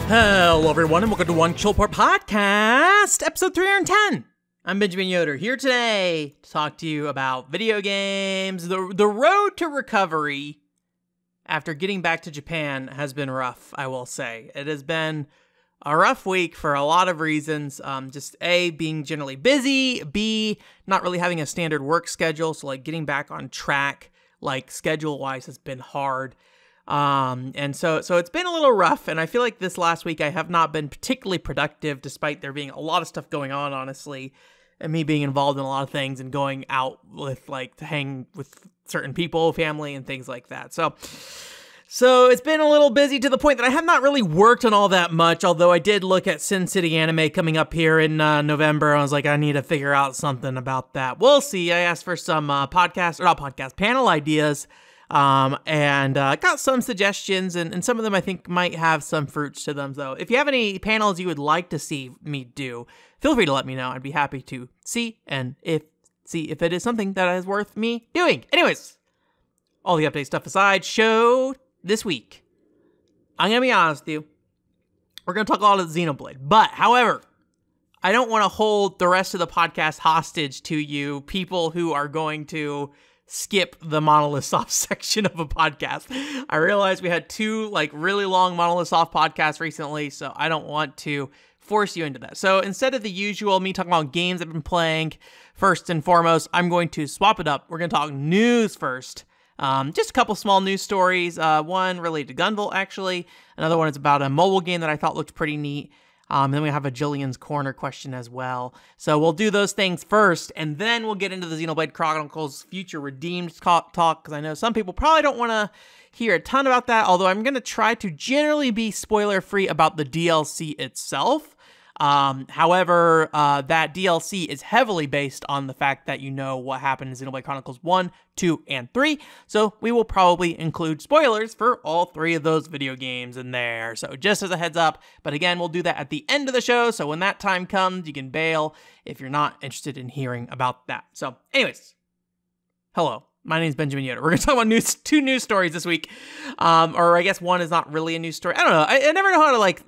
Hello, everyone, and welcome to One Chillport Podcast, episode 310. I'm Benjamin Yoder, here today to talk to you about video games. The road to recovery after getting back to Japan has been rough, I will say. It has been a rough week for a lot of reasons. Just A, being generally busy, B, not really having a standard work schedule, so like getting back on track, like schedule-wise, has been hard. And so it's been a little rough, and I feel like this last week I have not been particularly productive, despite there being a lot of stuff going on, honestly, and me being involved in a lot of things and going out with, like, to hang with certain people, family, and things like that. So it's been a little busy to the point that I have not really worked on all that much, although I did look at Sin City Anime coming up here in November. I was like, I need to figure out something about that. We'll see. I asked for some panel ideas. And got some suggestions, and some of them I think might have some fruits to them, though. If you have any panels you would like to see me do, feel free to let me know. I'd be happy to see if it is something that is worth me doing. Anyways, all the update stuff aside, show this week. I'm going to be honest with you. We're going to talk a lot of Xenoblade, but, however, I don't want to hold the rest of the podcast hostage to you, people who are going to skip the Monolith Soft section of a podcast. I realized we had two really long Monolith Soft podcasts recently, so I don't want to force you into that. So instead of the usual me talking about games I've been playing first and foremost, I'm going to swap it up. We're going to talk news first. Just a couple small news stories. One related to Gunvolt, actually. Another one is about a mobile game that I thought looked pretty neat. Then we have a Jillian's Corner question as well. So we'll do those things first, and then we'll get into the Xenoblade Chronicles Future Redeemed talk, because I know some people probably don't want to hear a ton about that, although I'm going to try to generally be spoiler-free about the DLC itself. However, that DLC is heavily based on the fact that you know what happened in Xenoblade Chronicles 1, 2, and 3, so we will probably include spoilers for all three of those video games in there, so just as a heads up. But again, we'll do that at the end of the show, so when that time comes, you can bail if you're not interested in hearing about that. So anyways, hello. My name is Benjamin Yoder. We're going to talk about two news stories this week. Or I guess one is not really a news story. I don't know. I never know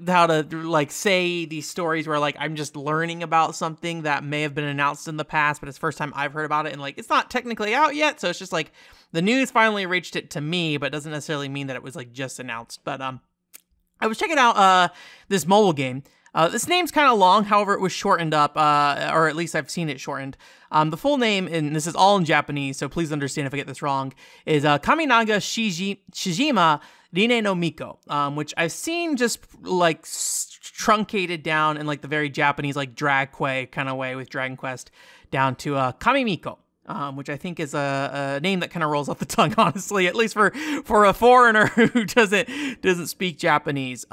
how to say these stories where I'm just learning about something that may have been announced in the past, but it's the first time I've heard about it, and it's not technically out yet. So it's just the news finally reached it to me, but it doesn't necessarily mean that it was just announced. But I was checking out this mobile game. This name's kind of long, however, it was shortened up, or at least I've seen it shortened. The full name, and this is all in Japanese, so please understand if I get this wrong, is Kaminaga Shijima Rinne no Miko, which I've seen just truncated down in the very Japanese drag quay kind of way with Dragon Quest down to Kamimiko. Which I think is a name that kind of rolls off the tongue, honestly, at least for a foreigner who doesn't speak Japanese.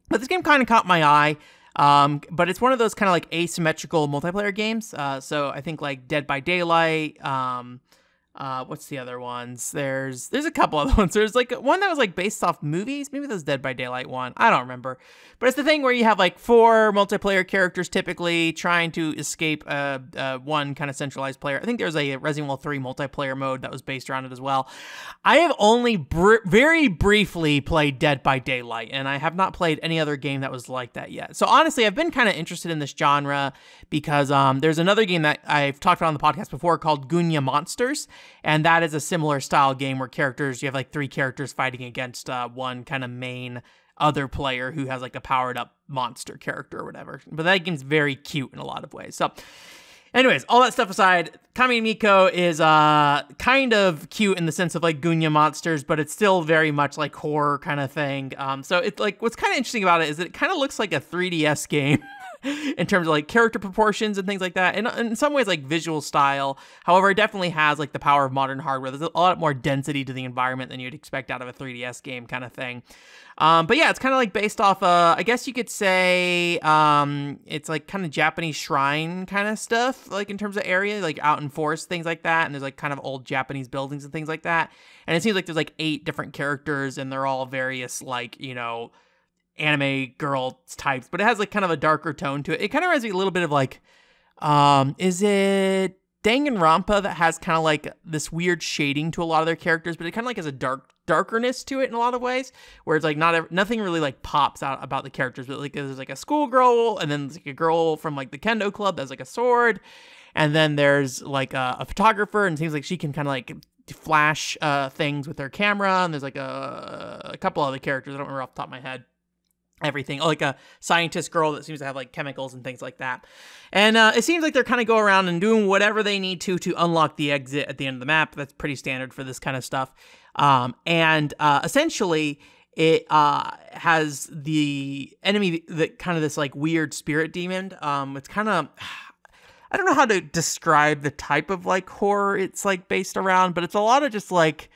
But this game kind of caught my eye, but it's one of those kind of asymmetrical multiplayer games. So I think Dead by Daylight, what's the other ones? There's a couple other ones. There's one that was based off movies. Maybe that's Dead by Daylight one. I don't remember. But it's the thing where you have four multiplayer characters typically trying to escape one kind of centralized player. I think there's a Resident Evil 3 multiplayer mode that was based around it as well. I have only very briefly played Dead by Daylight, and I have not played any other game that was like that yet. So honestly, I've been kind of interested in this genre because there's another game that I've talked about on the podcast before called Gunya Monsters. And that is a similar style game where you have three characters fighting against one kind of main other player who has a powered up monster character or whatever. But that game's very cute in a lot of ways. So anyways, all that stuff aside, Kamimiko is kind of cute in the sense of Gunya Monsters, but it's still very much horror kind of thing. So it's what's kind of interesting about it is that it kind of looks like a 3DS game. In terms of character proportions and things like that, and in some ways visual style. However, it definitely has the power of modern hardware. There's a lot more density to the environment than you'd expect out of a 3DS game kind of thing. But yeah, it's kind of based off I guess you could say it's kind of Japanese shrine kind of stuff, in terms of area, out in forest, things like that, and there's kind of old Japanese buildings and things like that. And it seems there's 8 different characters, and they're all various anime girl types, but it has kind of a darker tone to it. It kind of reminds me a little bit of is it Danganronpa that has kind of this weird shading to a lot of their characters, but it kind of has a dark darkerness to it in a lot of ways, where it's like nothing really like pops out about the characters, but like there's like a schoolgirl, and then there's like a girl from like the kendo club that's like a sword, and then there's like a photographer, and it seems like she can kind of like flash things with her camera, and there's like a couple other characters I don't remember off the top of my head. Everything, like a scientist girl that seems to have like chemicals and things like that. And it seems like they're kind of go around and doing whatever they need to unlock the exit at the end of the map. That's pretty standard for this kind of stuff. Essentially it has the enemy that kind of this like weird spirit demon. It's kind of, I don't know how to describe the type of like horror it's like based around, but it's a lot of just like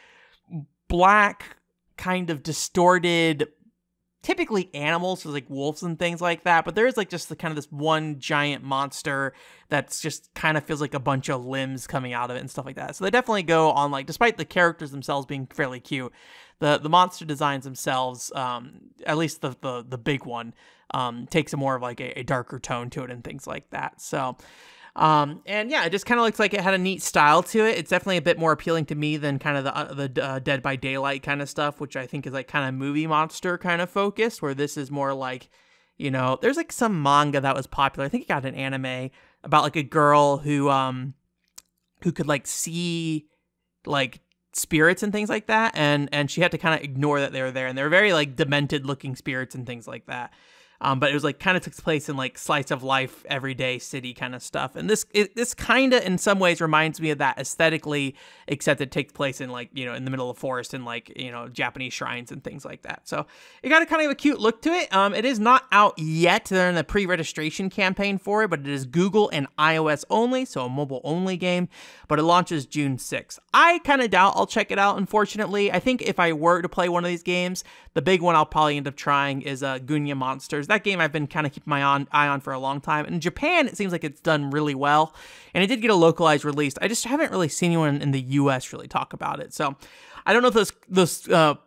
black kind of distorted, typically animals, so like wolves and things like that, but there's like just the kind of this one giant monster that's just kind of feels like a bunch of limbs coming out of it and stuff like that. So they definitely go on, like, despite the characters themselves being fairly cute, the monster designs themselves, at least the big one, takes a more of like a darker tone to it and things like that. So and yeah, it just kind of looks like it had a neat style to it. It's definitely a bit more appealing to me than kind of the Dead by Daylight kind of stuff, which I think is like kind of movie monster kind of focused, where this is more like, you know, there's like some manga that was popular. I think it got an anime about like a girl who could like see like spirits and things like that, and she had to kind of ignore that they were there, and they were very like demented looking spirits and things like that. But it was like kind of took place in like slice of life, everyday city kind of stuff. And this kind of in some ways reminds me of that aesthetically, except it takes place in like, you know, in the middle of the forest and like, you know, Japanese shrines and things like that. So it got a kind of a cute look to it. It is not out yet. They're in the pre-registration campaign for it, but it is Google and iOS only, so a mobile only game, but it launches June 6th. I kind of doubt I'll check it out, unfortunately. I think if I were to play one of these games, the big one I'll probably end up trying is Gunya Monsters. That game I've been kind of keeping my eye on for a long time. In Japan, it seems like it's done really well, and it did get a localized release. I just haven't really seen anyone in the US really talk about it. So I don't know if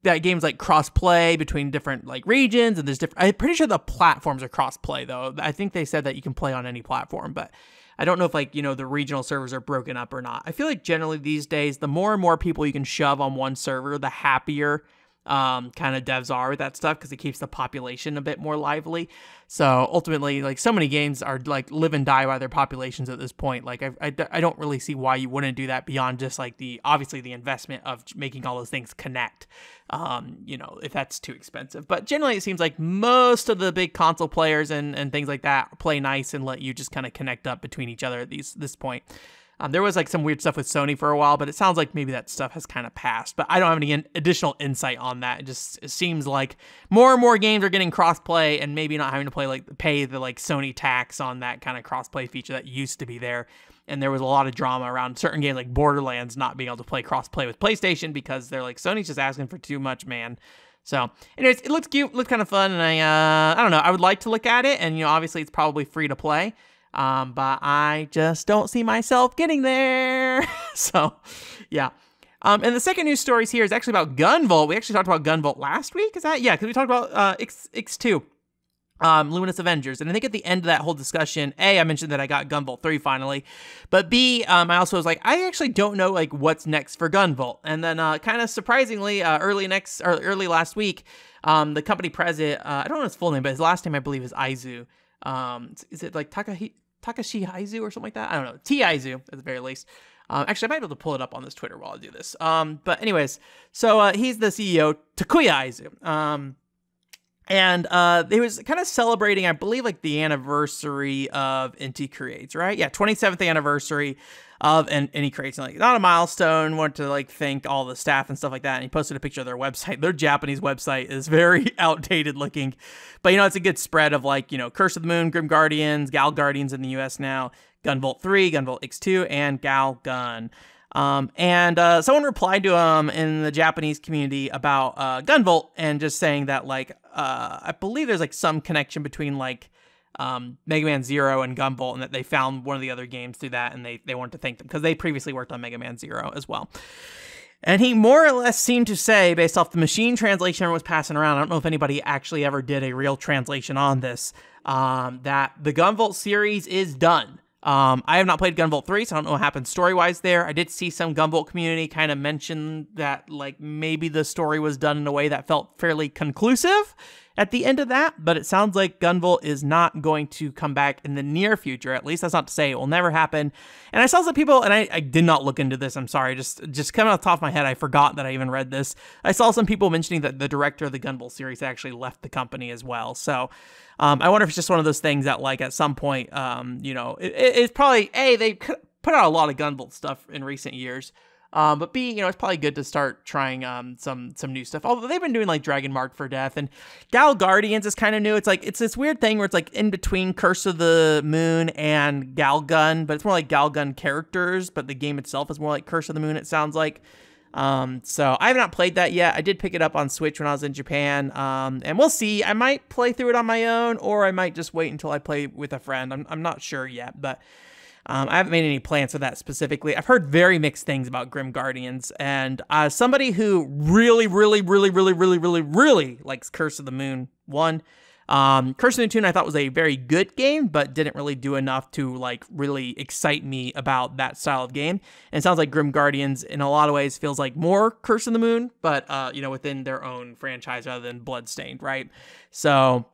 that game's like cross-play between different like regions, and there's different. I'm pretty sure the platforms are cross-play though. I think they said that you can play on any platform, but I don't know if like, you know, the regional servers are broken up or not. I feel like generally these days, the more and more people you can shove on one server, the happier kind of devs are with that stuff, because it keeps the population a bit more lively. So ultimately, like, so many games are like live and die by their populations at this point. Like I don't really see why you wouldn't do that beyond just like obviously the investment of making all those things connect, you know, if that's too expensive. But generally it seems like most of the big console players and things like that play nice and let you just kind of connect up between each other at this point. There was like some weird stuff with Sony for a while, but it sounds like maybe that stuff has kind of passed. But I don't have any additional insight on that. It seems like more and more games are getting crossplay, and maybe not having to pay the like Sony tax on that kind of crossplay feature that used to be there. And there was a lot of drama around certain games like Borderlands not being able to play crossplay with PlayStation because they're like, Sony's just asking for too much, man. So anyways, it looks cute, looks kind of fun, and I don't know, I would like to look at it, and you know, obviously it's probably free to play. But I just don't see myself getting there. So, yeah. And the second news stories here is actually about Gunvolt. We actually talked about Gunvolt last week. Is that? Yeah, because we talked about X2, Luminous Avengers. And I think at the end of that whole discussion, A, I mentioned that I got Gunvolt 3 finally. But B, I also was like, I actually don't know like what's next for Gunvolt. And then kind of surprisingly, early last week, the company president, I don't know his full name, but his last name I believe is Aizu. Is it like Takashi Aizu or something like that? I don't know. T Aizu at the very least. Actually, I might be able to pull it up on this Twitter while I do this. But anyways, so he's the CEO, Takuya Aizu. And he was kind of celebrating, I believe, like the anniversary of Inti Creates, right? Yeah, 27th anniversary of Inti Creates. And, like, not a milestone. Wanted to like thank all the staff and stuff like that. And he posted a picture of their website. Their Japanese website is very outdated looking, but you know, it's a good spread of like, you know, Curse of the Moon, Grim Guardians, Gal Guardians in the US now, Gunvolt 3, Gunvolt X2, and Gal Gun. And someone replied to him in the Japanese community about Gunvolt, and just saying that like I believe there's like some connection between like Mega Man Zero and Gunvolt, and that they found one of the other games through that, and they wanted to thank them because they previously worked on Mega Man Zero as well. And he more or less seemed to say, based off the machine translation everyone was passing around, I don't know if anybody actually ever did a real translation on this, that the Gunvolt series is done. I have not played Gunvolt 3, so I don't know what happened story-wise there. I did see some Gunvolt community kind of mention that, like, maybe the story was done in a way that felt fairly conclusive at the end of that, but it sounds like Gunvolt is not going to come back in the near future. At least that's not to say it will never happen. And I saw some people, and I did not look into this, I'm sorry, just coming off the top of my head, I forgot that I even read this. I saw some people mentioning that the director of the Gunvolt series actually left the company as well. So I wonder if it's just one of those things that, like, at some point, you know, it's probably, A, they put out a lot of Gunvolt stuff in recent years. But B, you know, it's probably good to start trying some new stuff. Although they've been doing like Dragon Mark for Death, and Gal Guardians is kind of new. It's like it's this weird thing where it's like in between Curse of the Moon and Galgun, but it's more like Galgun characters, but the game itself is more like Curse of the Moon, it sounds like. So I have not played that yet. I did pick it up on Switch when I was in Japan, and we'll see. I might play through it on my own, or I might just wait until I play with a friend. I'm not sure yet, but I haven't made any plans for that specifically. I've heard very mixed things about Grim Guardians, and somebody who really likes Curse of the Moon 1. Curse of the Moon 2 I thought was a very good game, but didn't really do enough to like really excite me about that style of game. And it sounds like Grim Guardians in a lot of ways feels like more Curse of the Moon, but you know, within their own franchise rather than Bloodstained, right? So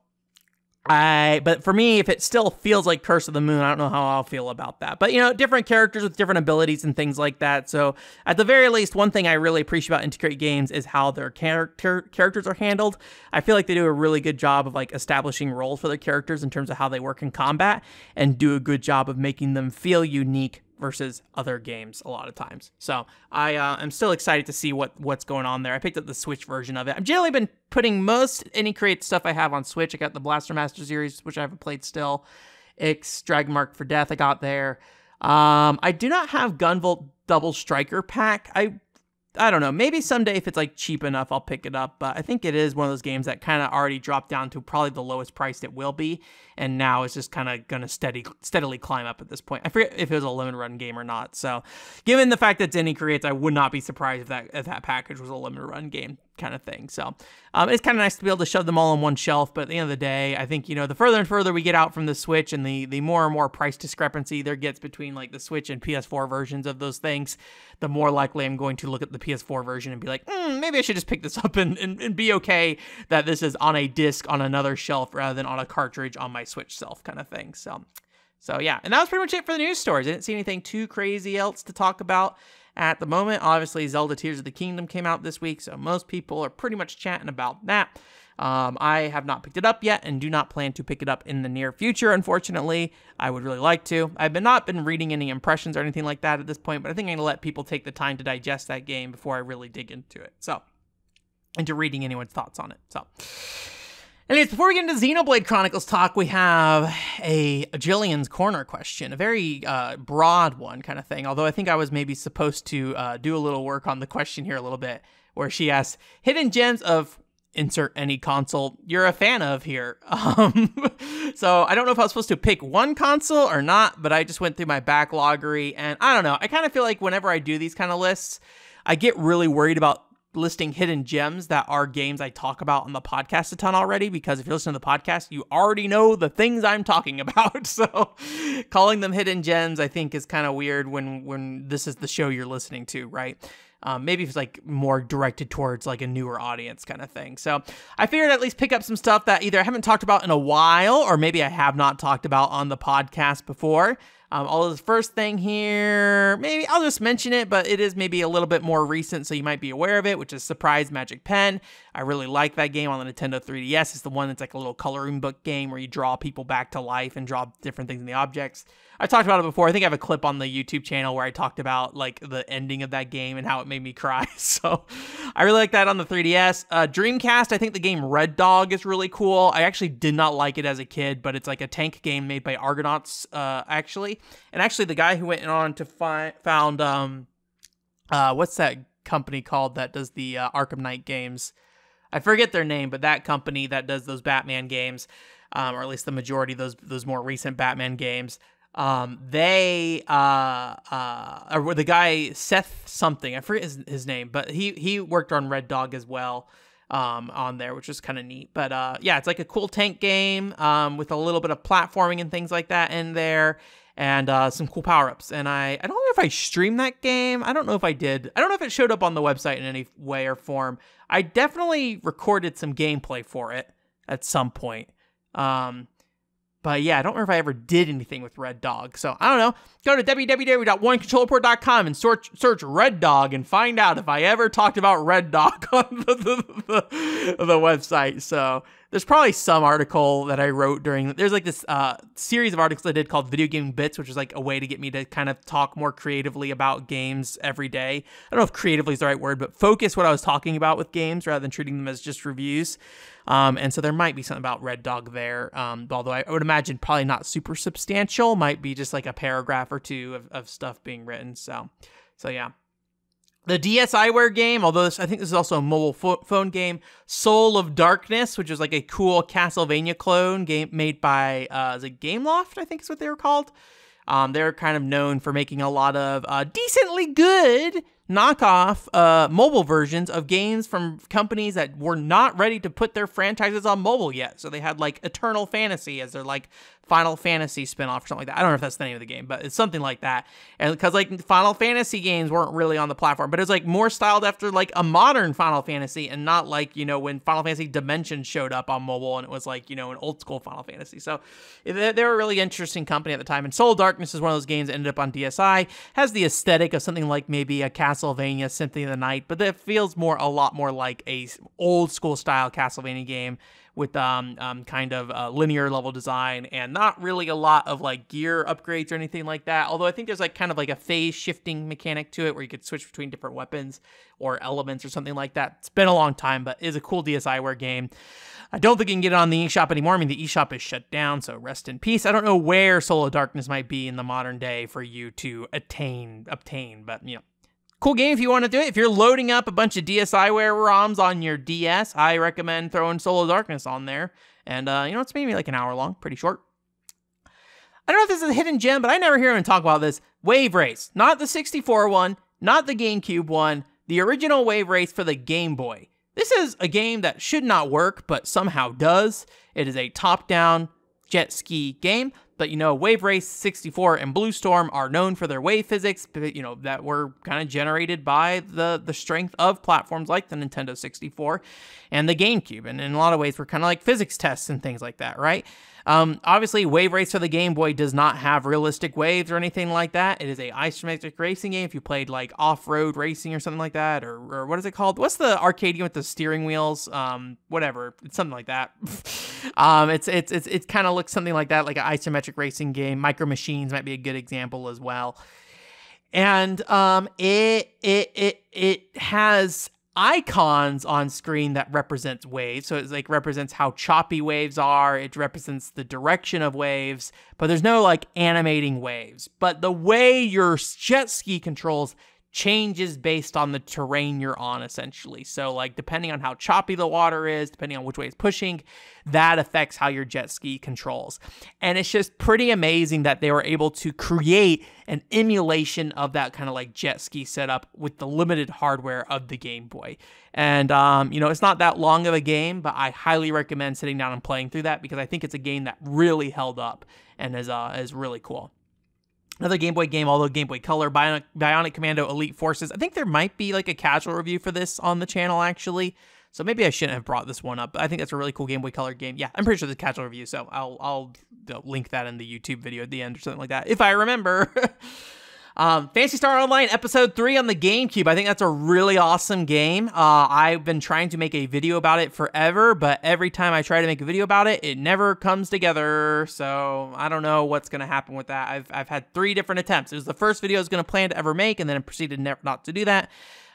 but for me, if it still feels like Curse of the Moon, I don't know how I'll feel about that. But, you know, different characters with different abilities and things like that. So at the very least, one thing I really appreciate about Integrate Games is how their characters are handled. I feel like they do a really good job of like establishing roles for their characters in terms of how they work in combat, and do a good job of making them feel unique versus other games a lot of times. So I am still excited to see what's going on there. I picked up the Switch version of it. I've generally been putting most any create stuff I have on Switch. I got the Blaster Master series, which I haven't played still. Dragon Mark for Death I got there. I do not have Gunvolt Double Striker Pack. I don't know. Maybe someday if it's like cheap enough, I'll pick it up. But I think it is one of those games that kind of already dropped down to probably the lowest price it will be. And now it's just kind of going to steadily climb up at this point. I forget if it was a limited run game or not. So given the fact that Denny creates, I would not be surprised if that package was a limited run game kind of thing. So it's kind of nice to be able to shove them all on one shelf. But at the end of the day, I think, you know, the further and further we get out from the Switch, and the more and more price discrepancy there gets between like the Switch and PS4 versions of those things, the more likely I'm going to look at the PS4 version and be like, maybe I should just pick this up and be okay that this is on a disc on another shelf rather than on a cartridge on my Switch shelf kind of thing. So yeah, and that was pretty much it for the news stories. I didn't see anything too crazy else to talk about at the moment. Obviously, Zelda Tears of the Kingdom came out this week, so most people are pretty much chatting about that. I have not picked it up yet and do not plan to pick it up in the near future, unfortunately. I would really like to. I've not been reading any impressions or anything like that at this point, but I think I'm going to let people take the time to digest that game before I really dig into it. So, into reading anyone's thoughts on it. So, anyways, before we get into Xenoblade Chronicles talk, we have a Jillian's Corner question, a very broad one kind of thing, although I think I was maybe supposed to do a little work on the question here a little bit, where she asks, hidden gems of insert any console you're a fan of here. So I don't know if I was supposed to pick one console or not, but I just went through my backloggery, and I don't know, I kind of feel like whenever I do these kind of lists, I get really worried about listing hidden gems that are games I talk about on the podcast a ton already, because if you're listening to the podcast, you already know the things I'm talking about. So calling them hidden gems, I think, is kind of weird when this is the show you're listening to, right? Maybe if it's like more directed towards like a newer audience kind of thing. So I figured I'd at least pick up some stuff that either I haven't talked about in a while, or maybe I have not talked about on the podcast before. Although the first thing here, maybe I'll just mention it, but it is maybe a little bit more recent, so you might be aware of it, which is Surprise Magic Pen. I really like that game on the Nintendo 3DS. It's the one that's like a little coloring book game where you draw people back to life and draw different things in the objects. I talked about it before. I think I have a clip on the YouTube channel where I talked about like the ending of that game and how it made me cry. So I really like that on the 3DS. Dreamcast, I think the game Red Dog is really cool. I actually did not like it as a kid, but it's like a tank game made by Argonauts, actually. And actually the guy who went on to found, what's that company called that does the Arkham Knight games? I forget their name, but that company that does those Batman games, or at least the majority of those more recent Batman games, they or the guy Seth something, I forget his name, but he worked on Red Dog as well, on there, which is kind of neat. But yeah, it's like a cool tank game with a little bit of platforming and things like that in there. and some cool power-ups. And I don't know if I streamed that game. I don't know if I did. I don't know if it showed up on the website in any way or form. I definitely recorded some gameplay for it at some point. But yeah, I don't remember if I ever did anything with Red Dog. So I don't know. Go to www.onecontrollerport.com and search Red Dog and find out if I ever talked about Red Dog on the website. So there's probably some article that I wrote there's like this series of articles I did called Video Game Bits, which is like a way to get me to kind of talk more creatively about games every day. I don't know if creatively is the right word, but focus what I was talking about with games rather than treating them as just reviews. And so there might be something about Red Dog there, although I would imagine probably not super substantial, might be just like a paragraph or two of stuff being written. So yeah. The DSiWare game, although I think this is also a mobile phone game, Soul of Darkness, which is like a cool Castlevania clone game made by the Gameloft, I think is what they were called. They're kind of known for making a lot of decently good knockoff mobile versions of games from companies that were not ready to put their franchises on mobile yet. So they had like Eternal Fantasy as their like Final Fantasy spinoff or something like that. I don't know if that's the name of the game, but it's something like that. And because like Final Fantasy games weren't really on the platform, but it was like more styled after like a modern Final Fantasy and not like, you know, when Final Fantasy Dimension showed up on mobile and it was like, you know, an old school Final Fantasy. So they were a really interesting company at the time. And Soul of Darkness is one of those games that ended up on DSi, has the aesthetic of something like maybe a Castlevania Symphony of the Night, but that feels a lot more like a old school style Castlevania game with kind of linear level design and not really a lot of like gear upgrades or anything like that. Although I think there's like kind of like a phase shifting mechanic to it where you could switch between different weapons or elements or something like that. It's been a long time, but is a cool DSiWare game. I don't think you can get it on the eShop anymore. I mean, the eShop is shut down, so rest in peace. I don't know where Soul of Darkness might be in the modern day for you to obtain, but you know. Cool game if you want to do it. If you're loading up a bunch of DSiWare ROMs on your DS, I recommend throwing Soul of Darkness on there. And, you know, it's maybe like an hour long, pretty short. I don't know if this is a hidden gem, but I never hear anyone talk about this. Wave Race. Not the 64 one, not the GameCube one, the original Wave Race for the Game Boy. This is a game that should not work, but somehow does. It is a top-down jet ski game. But, you know, Wave Race 64 and Blue Storm are known for their wave physics, you know, that were kind of generated by the strength of platforms like the Nintendo 64 and the GameCube. And in a lot of ways, were kind of like physics tests and things like that, right? Obviously, Wave Race for the Game Boy does not have realistic waves or anything like that. It is a isometric racing game. If you played like off-road racing or something like that, or what is it called? What's the arcade game with the steering wheels? Whatever, it's something like that. It kind of looks something like that, like an isometric racing game. Micro Machines might be a good example as well. And it has icons on screen that represents waves. So it's like represents how choppy waves are. It represents the direction of waves, but there's no like animating waves. But the way your jet ski controls changes based on the terrain you're on, essentially. So like depending on how choppy the water is, depending on which way it's pushing, that affects how your jet ski controls. And it's just pretty amazing that they were able to create an emulation of that kind of like jet ski setup with the limited hardware of the Game Boy. And you know, it's not that long of a game, but I highly recommend sitting down and playing through that because I think it's a game that really held up and is really cool. Another Game Boy game, although Game Boy Color, Bionic Commando Elite Forces. I think there might be like a casual review for this on the channel, actually. So maybe I shouldn't have brought this one up. But I think that's a really cool Game Boy Color game. Yeah, I'm pretty sure there's a casual review, so I'll link that in the YouTube video at the end or something like that, if I remember. Phantasy Star Online Episode 3 on the GameCube. I think that's a really awesome game. I've been trying to make a video about it forever, but every time I try to make a video about it, it never comes together. So I don't know what's going to happen with that. I've had 3 different attempts. It was the first video I was going to plan to ever make, and then I proceeded not to do that.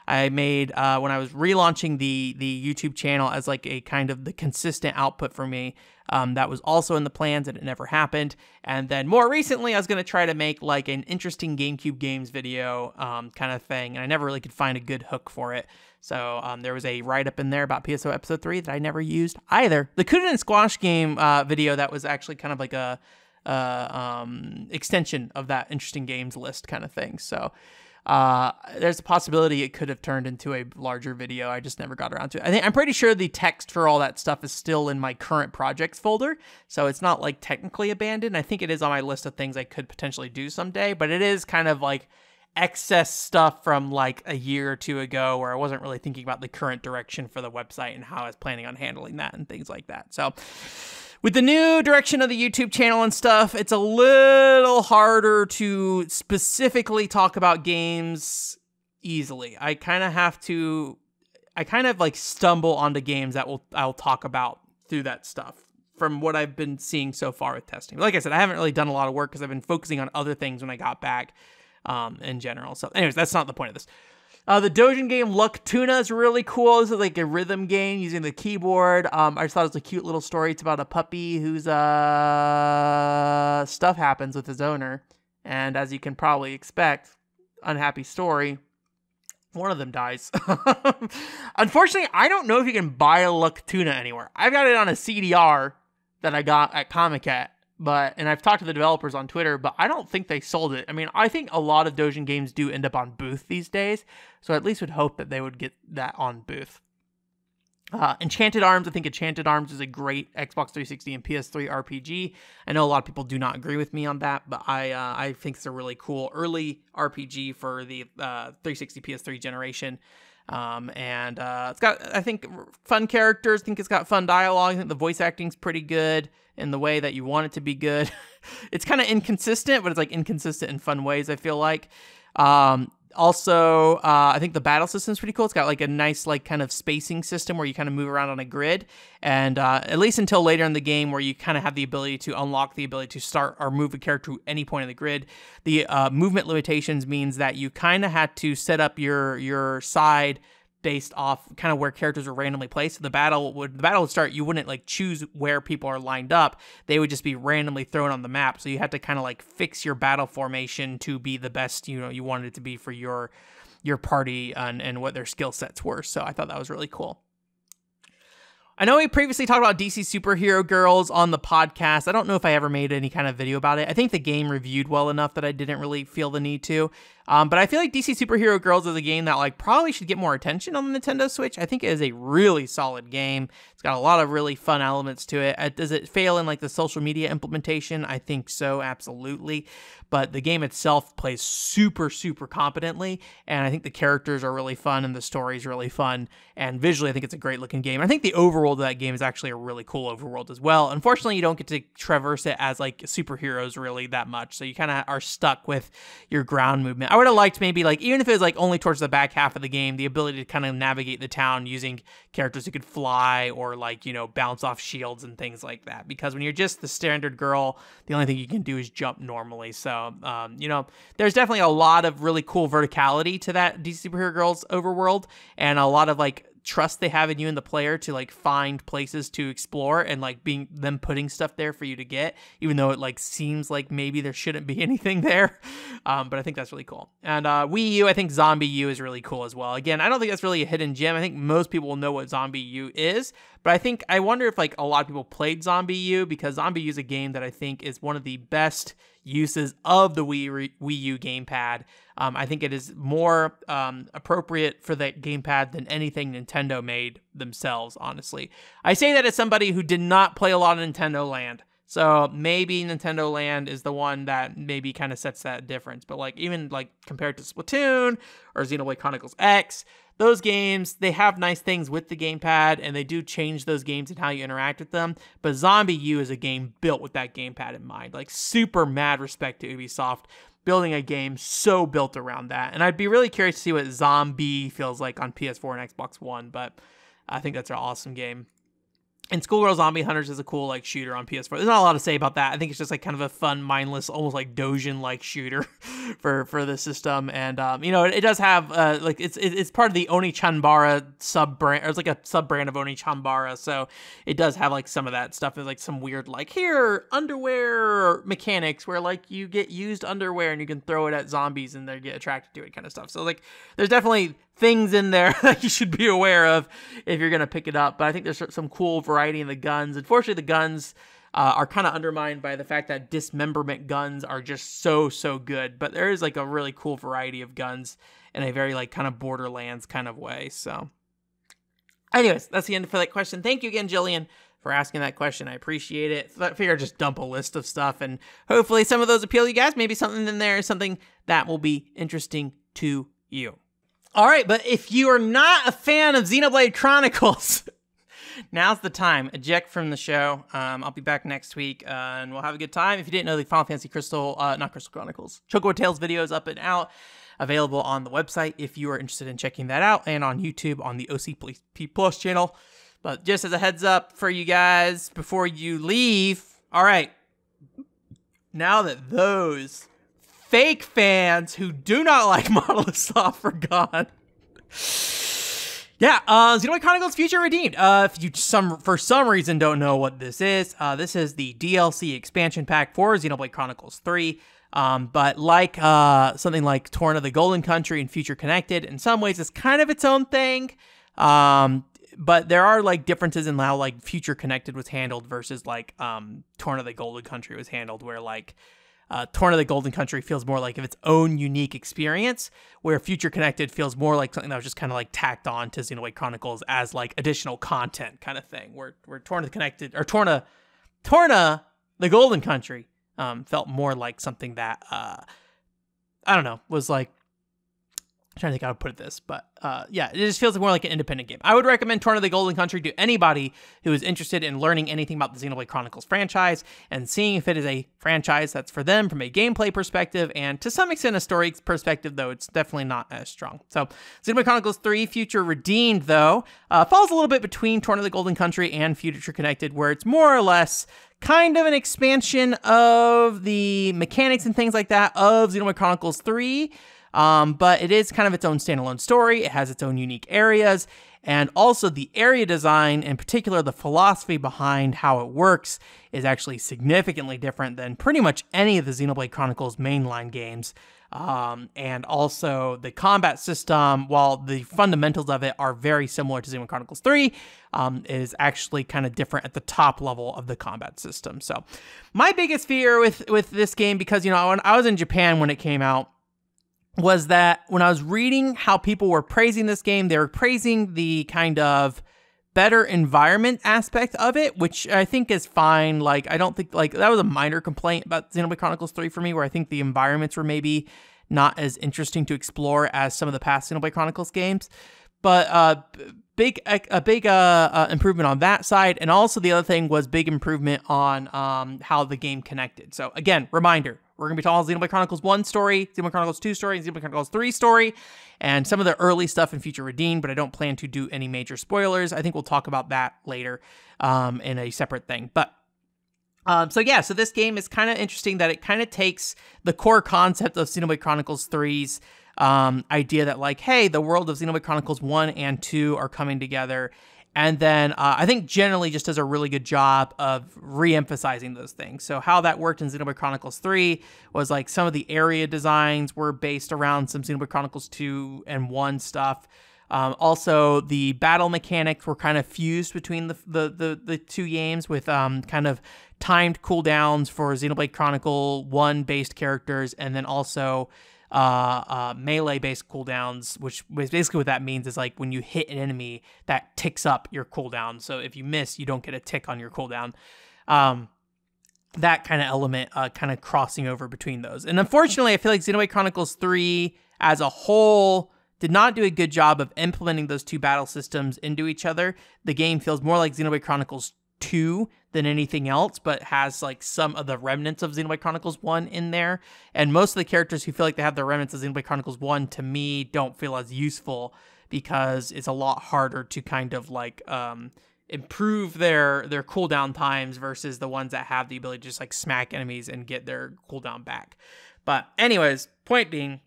I made when I was relaunching the YouTube channel as like a kind of the consistent output for me. That was also in the plans and it never happened. And then more recently, I was going to try to make like an interesting GameCube games video kind of thing. And I never really could find a good hook for it. So there was a write-up in there about PSO Episode 3 that I never used either. The Kuden and Squash game video, that was actually kind of like a extension of that interesting games list kind of thing. So there's a possibility it could have turned into a larger video. I just never got around to it. I'm pretty sure the text for all that stuff is still in my current projects folder, so it's not like technically abandoned. I think it is on my list of things I could potentially do someday, but it is kind of like excess stuff from like a year or two ago where I wasn't really thinking about the current direction for the website and how I was planning on handling that and things like that. So with the new direction of the YouTube channel and stuff, it's a little harder to specifically talk about games easily. I kind of like stumble onto games that I'll talk about through that stuff from what I've been seeing so far with testing. Like I said, I haven't really done a lot of work because I've been focusing on other things when I got back in general. So anyways, that's not the point of this. The Dojin game Luck Tuna is really cool. This is like a rhythm game using the keyboard. I just thought it was a cute little story. It's about a puppy whose stuff happens with his owner. And as you can probably expect, unhappy story, one of them dies. Unfortunately, I don't know if you can buy a Luck Tuna anywhere. I've got it on a CDR that I got at Comic-Con. And I've talked to the developers on Twitter, but I don't think they sold it. I mean, I think a lot of Dojin games do end up on booth these days, so I at least would hope that they would get that on booth. Enchanted Arms, I think Enchanted Arms is a great Xbox 360 and PS3 RPG. I know a lot of people do not agree with me on that, but I think it's a really cool early RPG for the 360 PS3 generation. It's got, I think, fun characters. I think it's got fun dialogue. I think the voice acting's pretty good in the way that you want it to be good. It's kind of inconsistent, but it's like inconsistent in fun ways, I feel like. Also, I think the battle system's pretty cool. It's got like a nice like kind of spacing system where you kind of move around on a grid. And at least until later in the game where you kind of have the ability to unlock the ability to start or move a character to any point in the grid. The movement limitations means that you kind of had to set up your side based off kind of where characters were randomly placed. So the battle would start, you wouldn't like choose where people are lined up. They would just be randomly thrown on the map. So you had to kind of like fix your battle formation to be the best, you wanted it to be for your party and what their skill sets were. So I thought that was really cool. I know we previously talked about DC Superhero Girls on the podcast. I don't know if I ever made any kind of video about it. I think the game reviewed well enough that I didn't really feel the need to. But I feel like DC Superhero Girls is a game that like probably should get more attention on the Nintendo Switch. I think it is a really solid game. It's got a lot of really fun elements to it. Does it fail in like the social media implementation? I think so, absolutely. But the game itself plays super, super competently. And I think the characters are really fun and the story is really fun. And visually, I think it's a great looking game. I think the overworld of that game is actually a really cool overworld as well. Unfortunately, you don't get to traverse it as like superheroes really that much. So you kind of are stuck with your ground movement. I would have liked maybe like, even if it was like only towards the back half of the game, the ability to kind of navigate the town using characters who could fly or like, bounce off shields and things like that. Because when you're just the standard girl, the only thing you can do is jump normally. So, there's definitely a lot of really cool verticality to that DC Superhero Girls overworld and a lot of like trust they have in you and the player to like find places to explore and like being them putting stuff there for you to get, even though it like seems like maybe there shouldn't be anything there. But I think that's really cool. And Wii U, I think Zombie U is really cool as well. Again, I don't think that's really a hidden gem. I think most people will know what Zombie U is, but I wonder if like a lot of people played Zombie U, because Zombie U is a game that I think is one of the best uses of the Wii U gamepad. I think it is more appropriate for that gamepad than anything Nintendo made themselves, honestly. I say that as somebody who did not play a lot of Nintendo Land. So maybe Nintendo Land is the one that maybe kind of sets that difference. But like even like compared to Splatoon or Xenoblade Chronicles X, those games, they have nice things with the gamepad, and they do change those games and how you interact with them. But Zombie U is a game built with that gamepad in mind. Like super mad respect to Ubisoft building a game so built around that. And I'd be really curious to see what Zombie feels like on PS4 and Xbox One, but I think that's an awesome game. And Schoolgirl Zombie Hunters is a cool like shooter on PS4. There's not a lot to say about that. I think it's just like kind of a fun, mindless, almost like Dojin like shooter for the system. And it does have like it's part of the Oni-Chanbara sub brand, or it's like a sub brand of Oni-Chanbara. So it does have like some of that stuff. There's like some weird like here underwear mechanics where like you get used underwear and you can throw it at zombies and they get attracted to it kind of stuff. So like there's definitely things in there that you should be aware of if you're going to pick it up. But I think there's some cool variety in the guns. Unfortunately, the guns, are kind of undermined by the fact that dismemberment guns are just so good. But there is like a really cool variety of guns in a very like kind of Borderlands kind of way. So anyways, that's the end for that question. Thank you again, Jillian, for asking that question. I appreciate it. I figure I'd just dump a list of stuff, and hopefully some of those appeal to you guys. Maybe something in there is something that will be interesting to you. All right, but if you are not a fan of Xenoblade Chronicles, now's the time. Eject from the show. I'll be back next week, and we'll have a good time. If you didn't know, the Final Fantasy not Crystal Chronicles, Chocobo Tales video is up and out, available on the website if you are interested in checking that out, and on YouTube on the OCP Plus channel. But just as a heads up for you guys before you leave, all right, now that those fake fans who do not like Monolith Soft are gone, yeah, Xenoblade Chronicles Future Redeemed. If you for some reason don't know what this is the DLC expansion pack for Xenoblade Chronicles 3. But like something like Torn of the Golden Country and Future Connected, in some ways it's kind of its own thing. But there are like differences in how like Future Connected was handled versus like Torn of the Golden Country was handled, where like Torn of the Golden Country feels more like its own unique experience, where Future Connected feels more like something that was just kind of like tacked on to Xenoblade Chronicles as like additional content kind of thing, where Torn of the Golden Country felt more like something that I don't know, was like, I'm trying to think how to put this, but yeah, it just feels more like an independent game. I would recommend Torn of the Golden Country to anybody who is interested in learning anything about the Xenoblade Chronicles franchise and seeing if it is a franchise that's for them from a gameplay perspective, and to some extent a story perspective, though it's definitely not as strong. So Xenoblade Chronicles 3 Future Redeemed, though, falls a little bit between Torn of the Golden Country and Future Connected, where it's more or less kind of an expansion of the mechanics and things like that of Xenoblade Chronicles 3. But it is kind of its own standalone story. It has its own unique areas, and also the area design, in particular the philosophy behind how it works, is actually significantly different than pretty much any of the Xenoblade Chronicles mainline games. And also the combat system, while the fundamentals of it are very similar to Xenoblade Chronicles 3, is actually kind of different at the top level of the combat system. So my biggest fear with this game, because, you know, when I was in Japan when it came out, was that when I was reading how people were praising this game, they were praising the kind of better environment aspect of it, which I think is fine. Like, I don't think, like, that was a minor complaint about Xenoblade Chronicles 3 for me, where I think the environments were maybe not as interesting to explore as some of the past Xenoblade Chronicles games. But a big improvement on that side. And also the other thing was big improvement on how the game connected. So again, reminder, we're going to be talking about Xenoblade Chronicles 1 story, Xenoblade Chronicles 2 story, and Xenoblade Chronicles 3 story, and some of the early stuff in Future Redeemed, but I don't plan to do any major spoilers. I think we'll talk about that later in a separate thing. But so this game is kind of interesting that it kind of takes the core concept of Xenoblade Chronicles 3's idea that, like, hey, the world of Xenoblade Chronicles 1 and 2 are coming together. And then I think generally just does a really good job of re-emphasizing those things. So how that worked in Xenoblade Chronicles 3 was like some of the area designs were based around some Xenoblade Chronicles 2 and 1 stuff. Also, the battle mechanics were kind of fused between the two games with kind of timed cooldowns for Xenoblade Chronicle 1 based characters, and then also melee-based cooldowns, which basically what that means is like when you hit an enemy, that ticks up your cooldown. So if you miss, you don't get a tick on your cooldown. That kind of element kind of crossing over between those. And unfortunately, I feel like Xenoblade Chronicles 3 as a whole did not do a good job of implementing those two battle systems into each other. The game feels more like Xenoblade Chronicles 2 than anything else, but has like some of the remnants of Xenoblade Chronicles 1 in there. And most of the characters who feel like they have the remnants of Xenoblade Chronicles 1, to me, don't feel as useful, because it's a lot harder to kind of like improve their cooldown times versus the ones that have the ability to just like smack enemies and get their cooldown back. But anyways, point being,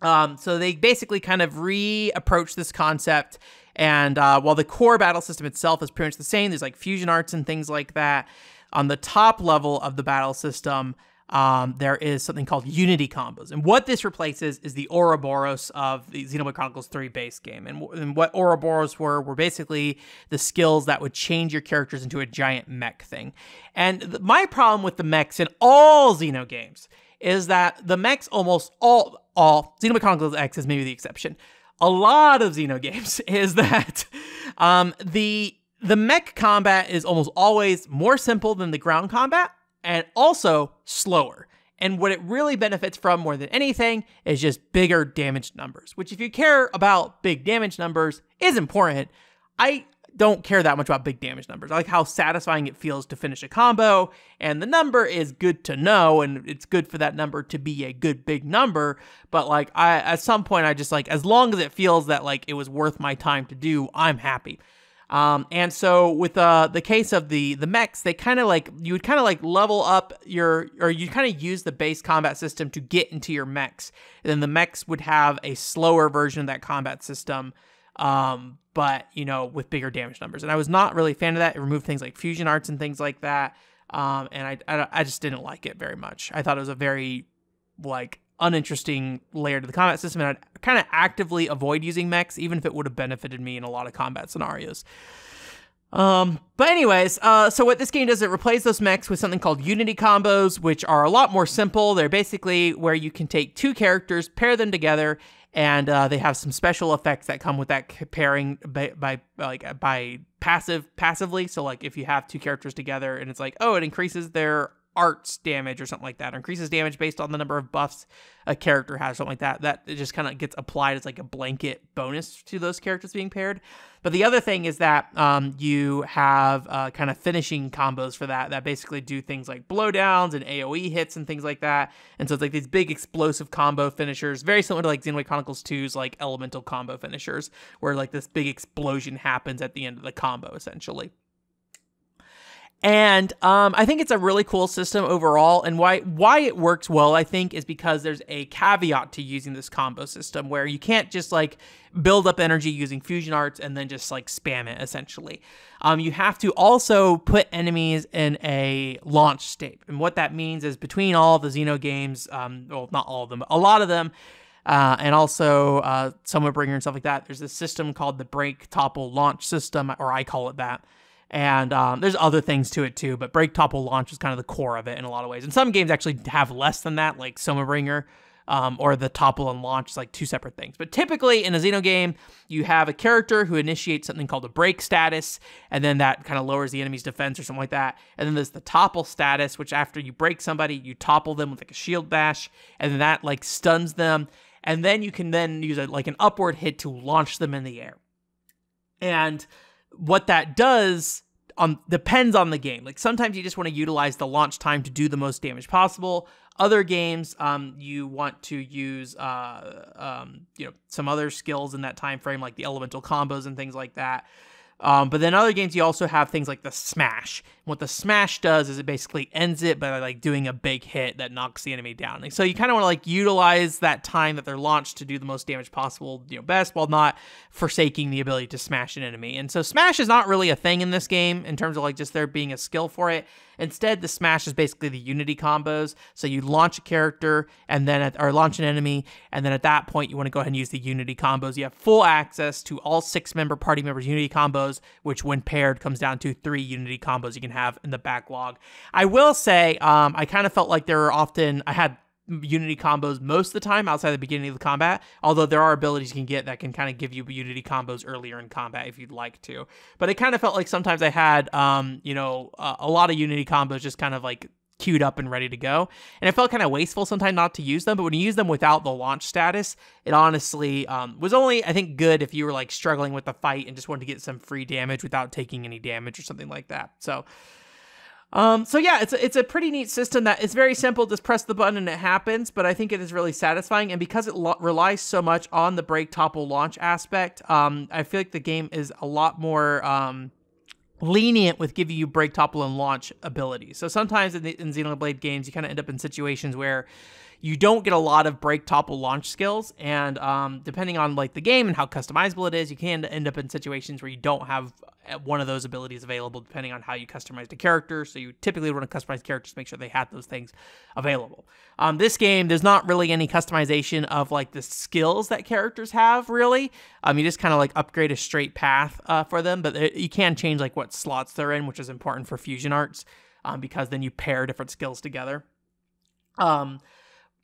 so they basically kind of reapproach this concept, and while the core battle system itself is pretty much the same, there's like fusion arts and things like that. On the top level of the battle system, there is something called Unity combos. And what this replaces is the Ouroboros of the Xenoblade Chronicles 3 base game. And what Ouroboros were basically the skills that would change your characters into a giant mech thing. And my problem with the mechs in all Xeno games is that the mechs almost all Xenoblade Chronicles X is maybe the exception. A lot of Xeno games is that the mech combat is almost always more simple than the ground combat, and also slower. And what it really benefits from more than anything is just bigger damage numbers, which if you care about big damage numbers is important. I don't care that much about big damage numbers. I like how satisfying it feels to finish a combo, and the number is good to know, and it's good for that number to be a good big number, but like at some point I just like, as long as it feels that like it was worth my time to do, I'm happy. And so with the case of the mechs, they kind of like, you would kind of like level up you kind of use the base combat system to get into your mechs. And then the mechs would have a slower version of that combat system, but, you know, with bigger damage numbers. And I was not really a fan of that. It removed things like fusion arts and things like that. And I just didn't like it very much. I thought it was a very, like, uninteresting layer to the combat system, and I'd kind of actively avoid using mechs, even if it would have benefited me in a lot of combat scenarios. But anyways, so what this game does, it replaces those mechs with something called Unity combos, which are a lot more simple. They're basically where you can take two characters, pair them together, and they have some special effects that come with that pairing by passively. So like if you have two characters together and it's like, oh, it increases their arts damage or something like that, or increases damage based on the number of buffs a character has, something like that, that it just kind of gets applied as like a blanket bonus to those characters being paired. But the other thing is that you have kind of finishing combos for that basically do things like blowdowns and AoE hits and things like that. And so it's like these big explosive combo finishers, very similar to like Xenoblade Chronicles 2's like elemental combo finishers, where like this big explosion happens at the end of the combo essentially. And I think it's a really cool system overall, and why it works well, I think, is because there's a caveat to using this combo system where you can't just like build up energy using fusion arts and then just like spam it essentially. You have to also put enemies in a launch state, and what that means is between all the Xeno games, well, not all of them, but a lot of them, and also Summerbringer and stuff like that, there's this system called the break topple launch system, or I call it that. And there's other things to it too, but break topple launch is kind of the core of it in a lot of ways. And some games actually have less than that, like Summerbringer, or the topple and launch is like two separate things. But typically in a Xeno game, you have a character who initiates something called a break status, and then that kind of lowers the enemy's defense or something like that. And then there's the topple status, which after you break somebody, you topple them with like a shield bash, and then that like stuns them. And then you can then use like an upward hit to launch them in the air. And what that does depends on the game. Like sometimes you just want to utilize the launch time to do the most damage possible. Other games, you want to use some other skills in that time frame, like the elemental combos and things like that. But then other games, you also have things like the smash. What the smash does is it basically ends it by like doing a big hit that knocks the enemy down. And so you kind of want to like utilize that time that they're launched to do the most damage possible, best, while not forsaking the ability to smash an enemy. And so smash is not really a thing in this game in terms of like just there being a skill for it. Instead, the smash is basically the Unity combos. So you launch a character and then or launch an enemy, and then at that point you want to go ahead and use the Unity combos. You have full access to all 6-member party members' Unity combos, which when paired comes down to 3 Unity combos you can have in the backlog. I will say, I kind of felt like I had Unity combos most of the time outside the beginning of the combat, although there are abilities you can get that can kind of give you Unity combos earlier in combat if you'd like to. But it kind of felt like sometimes I had, a lot of Unity combos just kind of like queued up and ready to go. And it felt kind of wasteful sometimes not to use them, but when you use them without the launch status, it honestly was only, I think, good if you were like struggling with the fight and just wanted to get some free damage without taking any damage or something like that. So yeah, it's a pretty neat system that it's very simple. Just press the button and it happens, but I think it is really satisfying. And because it relies so much on the break topple launch aspect, I feel like the game is a lot more lenient with giving you break topple and launch abilities. So sometimes in Xenoblade games, you kind of end up in situations where you don't get a lot of break, topple, launch skills, and depending on like the game and how customizable it is, you can end up in situations where you don't have one of those abilities available depending on how you customize the character. So you typically want to customize characters to make sure they have those things available. This game, there's not really any customization of like the skills that characters have, really. You just kind of like upgrade a straight path for them, but you can change like what slots they're in, which is important for fusion arts, because then you pair different skills together.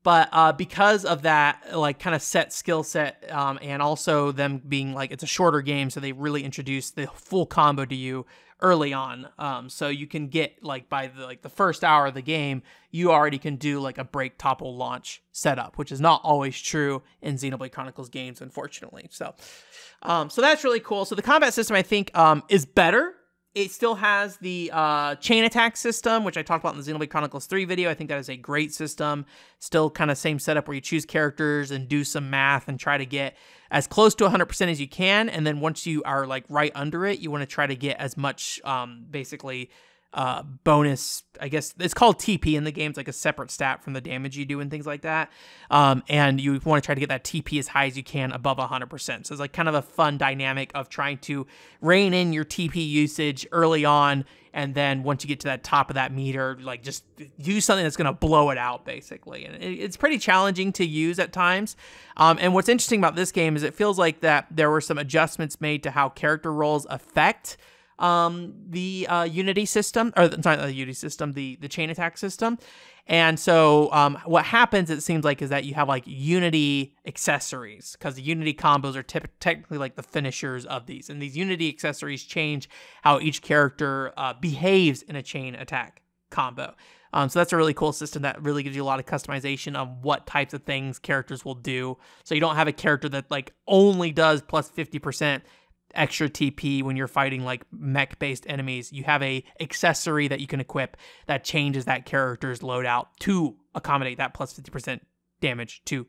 But because of that, like, kind of set skill set, and also them being, like, it's a shorter game, so they really introduce the full combo to you early on. So you can get, like, by the first hour of the game, you already can do, like, a break, topple, launch setup, which is not always true in Xenoblade Chronicles games, unfortunately. So that's really cool. So the combat system, I think, is better. It still has the chain attack system, which I talked about in the Xenoblade Chronicles 3 video. I think that is a great system. Still kind of same setup where you choose characters and do some math and try to get as close to 100% as you can. And then once you are like right under it, you want to try to get as much basically bonus, I guess it's called TP in the game. It's like a separate stat from the damage you do and things like that. And you want to try to get that TP as high as you can above 100%. So it's like kind of a fun dynamic of trying to rein in your TP usage early on. And then once you get to that top of that meter, like just use something that's going to blow it out basically. And it's pretty challenging to use at times. And what's interesting about this game is it feels like that there were some adjustments made to how character roles affect the Unity system, or sorry, not the Unity system, the chain attack system. And so what happens, it seems like, is that you have like Unity accessories, because the Unity combos are technically like the finishers of these. And these Unity accessories change how each character behaves in a chain attack combo. So that's a really cool system that really gives you a lot of customization on what types of things characters will do. So you don't have a character that like only does plus 50% extra TP when you're fighting like mech-based enemies. You have a accessory that you can equip that changes that character's loadout to accommodate that plus 50% damage to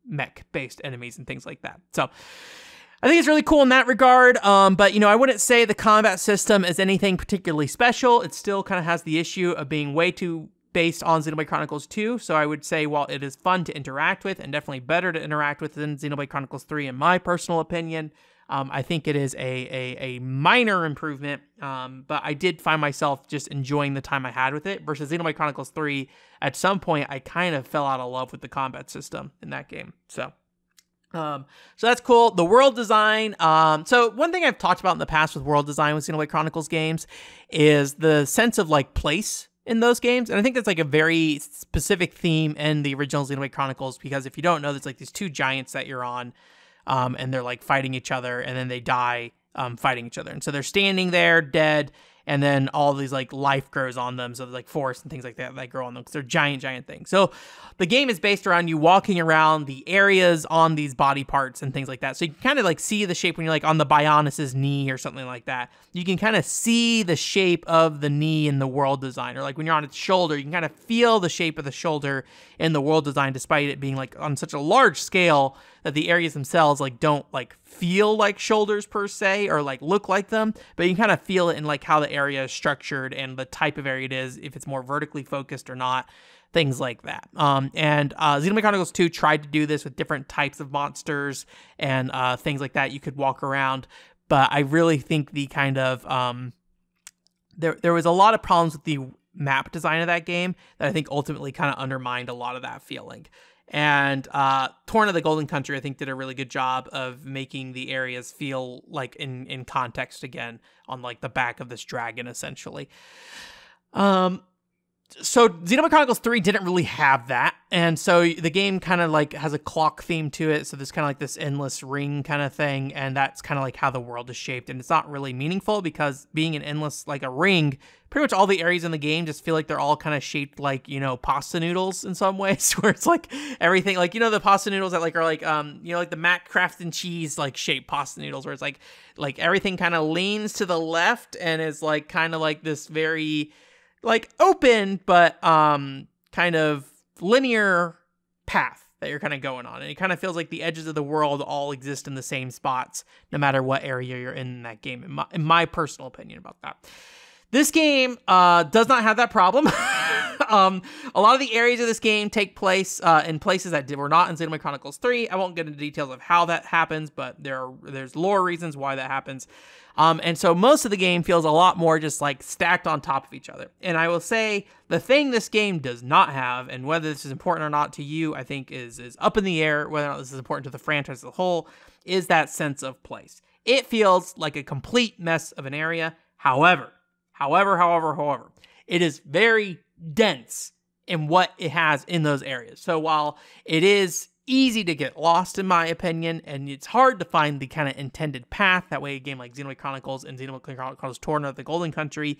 mech-based enemies and things like that. So I think it's really cool in that regard. But, you know, I wouldn't say the combat system is anything particularly special. It still kind of has the issue of being way too based on Xenoblade Chronicles 2. So I would say while it is fun to interact with and definitely better to interact with than Xenoblade Chronicles 3 in my personal opinion, I think it is a minor improvement, but I did find myself just enjoying the time I had with it, versus Xenoblade Chronicles 3, at some point, I kind of fell out of love with the combat system in that game. So that's cool. The world design. So one thing I've talked about in the past with world design with Xenoblade Chronicles games is the sense of like place in those games. And I think that's like a very specific theme in the original Xenoblade Chronicles, because if you don't know, there's like these two giants that you're on, and they're like fighting each other, and then they die fighting each other. And so they're standing there dead, and then all these like life grows on them. So like forests and things like that grow on them because they're giant things. So the game is based around you walking around the areas on these body parts and things like that. So you can kind of like see the shape when you're like on the Bionis' knee or something like that. You can kind of see the shape of the knee in the world design, or like when you're on its shoulder, you can kind of feel the shape of the shoulder in the world design, despite it being like on such a large scale that the areas themselves like don't like feel like shoulders per se, or like look like them, but you can kind of feel it in like how the area is structured and the type of area it is, if it's more vertically focused or not, things like that. And Xenoblade Chronicles 2 tried to do this with different types of monsters and things like that you could walk around, but I really think the kind of there was a lot of problems with the map design of that game that I think ultimately kind of undermined a lot of that feeling. And Torn of the Golden Country, I think, did a really good job of making the areas feel like in context again, on like the back of this dragon, essentially. So Xenoblade Chronicles 3 didn't really have that, and so the game kind of like has a clock theme to it, so there's kind of like this endless ring kind of thing, and that's kind of like how the world is shaped, and it's not really meaningful because being an endless, like a ring, pretty much all the areas in the game just feel like they're all kind of shaped like, you know, pasta noodles in some ways, where it's like everything, like, you know, the pasta noodles that like are like, you know, like the Mac Craft and Cheese like shaped pasta noodles, where it's like everything kind of leans to the left and is like kind of like this very like open, but kind of linear path that you're kind of going on. And it kind of feels like the edges of the world all exist in the same spots, no matter what area you're in that game, in my personal opinion about that. This game does not have that problem. A lot of the areas of this game take place in places that were not in Xenoblade Chronicles 3. I won't get into details of how that happens, but there's lore reasons why that happens. And so most of the game feels a lot more just like stacked on top of each other. And I will say the thing this game does not have, and whether this is important or not to you, I think is up in the air, whether or not this is important to the franchise as a whole, is that sense of place. It feels like a complete mess of an area. However, it is very dense in what it has in those areas. So while it is easy to get lost, in my opinion, and it's hard to find the kind of intended path, that way a game like Xenoblade Chronicles and Xenoblade Chronicles Torna of the Golden Country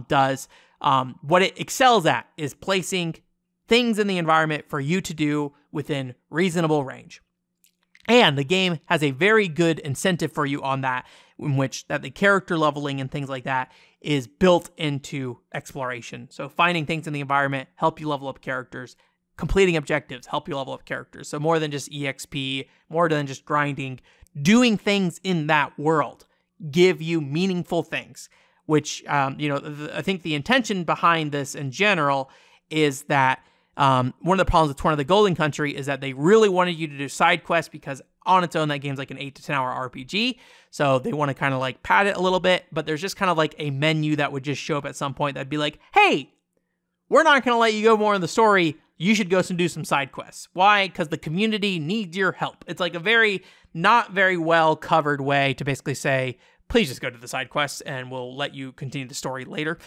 does, what it excels at is placing things in the environment for you to do within reasonable range. And the game has a very good incentive for you on that, in which that the character leveling and things like that is built into exploration. So finding things in the environment help you level up characters. Completing objectives help you level up characters. So more than just EXP, more than just grinding, doing things in that world give you meaningful things, which, I think the intention behind this in general is that one of the problems with Torna of the Golden Country is that they really wanted you to do side quests because on its own, that game's like an 8 to 10 hour RPG. So they want to kind of like pad it a little bit, but there's just kind of like a menu that would just show up at some point that'd be like, hey, we're not going to let you go more in the story. You should go do some side quests. Why? Because the community needs your help. It's like a not very well covered way to basically say, please just go to the side quests and we'll let you continue the story later.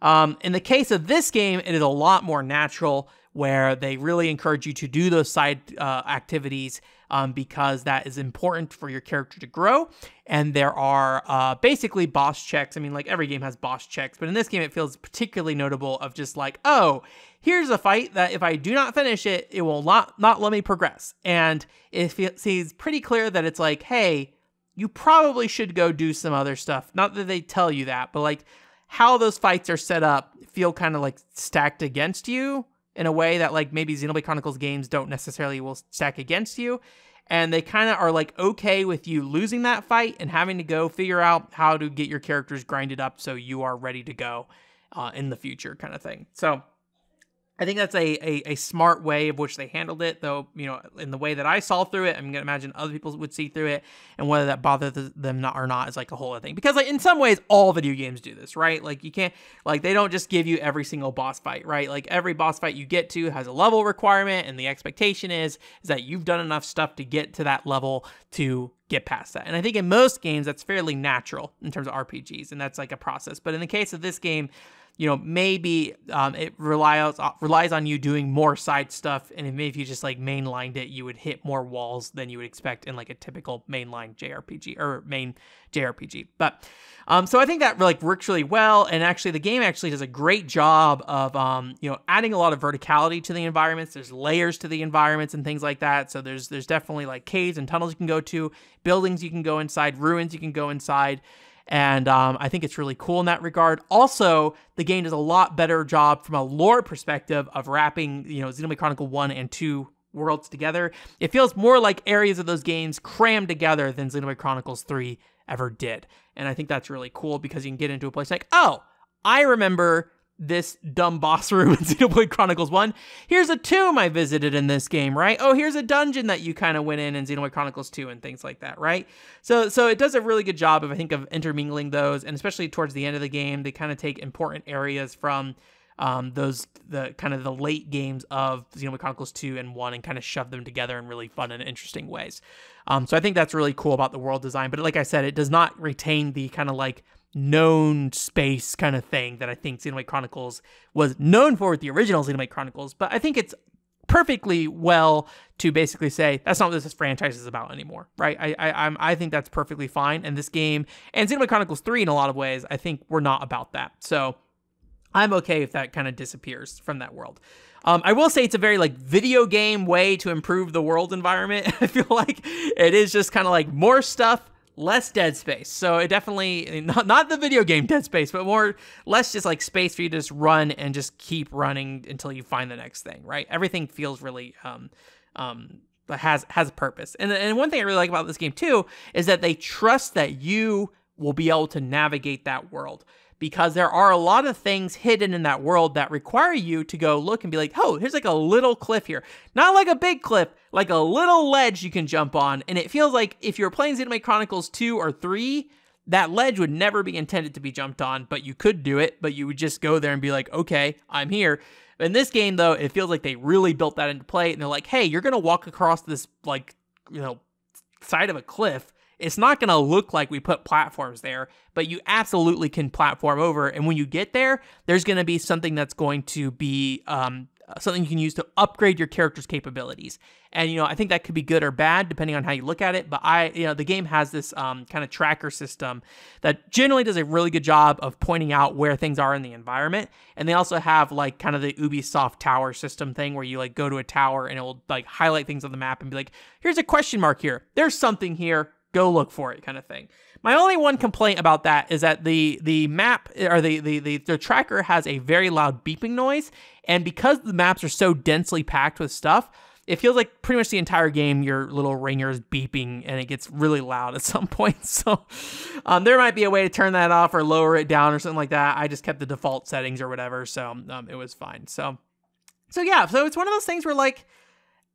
In the case of this game, it is a lot more natural, where they really encourage you to do those side activities because that is important for your character to grow. And there are basically boss checks. I mean, like every game has boss checks, but in this game, it feels particularly notable of just like, oh, here's a fight that if I do not finish it, it will not let me progress. And it seems pretty clear that it's like, hey, you probably should go do some other stuff. Not that they tell you that, but like how those fights are set up feel kind of like stacked against you in a way that like maybe Xenoblade Chronicles games don't necessarily will stack against you. And they kind of are like okay with you losing that fight and having to go figure out how to get your characters grinded up so you are ready to go in the future kind of thing. So I think that's a smart way of which they handled it, though, in the way that I saw through it. I'm going to imagine other people would see through it, and whether that bothers them or not is like a whole other thing. Because like in some ways, all video games do this, right? Like you can't, like they don't just give you every single boss fight, right? Like every boss fight you get to has a level requirement, and the expectation is that you've done enough stuff to get to that level to get past that. And I think in most games, that's fairly natural in terms of RPGs, and that's like a process. But in the case of this game, maybe it relies on you doing more side stuff, and maybe if you just like mainlined it, you would hit more walls than you would expect in like a typical mainline JRPG or main JRPG. But so I think that like works really well, and actually the game actually does a great job of adding a lot of verticality to the environments. There's layers to the environments and things like that. So there's definitely like caves and tunnels you can go to, buildings you can go inside, ruins you can go inside. And I think it's really cool in that regard. Also, the game does a lot better job from a lore perspective of wrapping, Xenoblade Chronicle 1 and 2 worlds together. It feels more like areas of those games crammed together than Xenoblade Chronicles 3 ever did. And I think that's really cool because you can get into a place like, oh, I remember this dumb boss room in Xenoblade Chronicles 1. Here's a tomb I visited in this game, right? Oh, here's a dungeon that you kind of went in Xenoblade Chronicles 2 and things like that, right? So it does a really good job of, I think, of intermingling those, and especially towards the end of the game, they kind of take important areas from the late games of Xenoblade Chronicles 2 and 1 and kind of shove them together in really fun and interesting ways. So I think that's really cool about the world design, but like I said, it does not retain the kind of like known space kind of thing that I think Xenoblade Chronicles was known for with the original Xenoblade Chronicles, but I think it's perfectly well to basically say that's not what this franchise is about anymore, right? I think that's perfectly fine, and this game and Xenoblade Chronicles 3 in a lot of ways, I think we're not about that. So I'm okay if that kind of disappears from that world. I will say it's a very like video game way to improve the world environment. I feel like it is just kind of like more stuff, less dead space. So it definitely, not the video game dead space, but less just like space for you to just run and just keep running until you find the next thing, right? Everything feels really, has a purpose. And one thing I really like about this game too, is that they trust that you will be able to navigate that world. because there are a lot of things hidden in that world that require you to go look and be like, oh, here's like a little cliff here. Not like a big cliff, like a little ledge you can jump on. And it feels like if you're playing Xenoblade Chronicles 2 or 3, that ledge would never be intended to be jumped on, but you could do it, but you would just go there and be like, okay, I'm here. In this game, though, it feels like they really built that into play, and they're like, hey, you're going to walk across this, like, you know, side of a cliff. It's not going to look like we put platforms there, but you absolutely can platform over. And when you get there, there's going to be something that's going to be something you can use to upgrade your character's capabilities. And, you know, I think that could be good or bad depending on how you look at it. But the game has this kind of tracker system that generally does a really good job of pointing out where things are in the environment. And they also have like kind of the Ubisoft tower system thing where you like go to a tower and it will like highlight things on the map and be like, here's a question mark here. There's something here. Go look for it, kind of thing. My only one complaint about that is that the map or the tracker has a very loud beeping noise, and because the maps are so densely packed with stuff, it feels like pretty much the entire game your little ringer is beeping, and it gets really loud at some point. So there might be a way to turn that off or lower it down or something like that. I just kept the default settings or whatever, so it was fine. So yeah, so it's one of those things where like,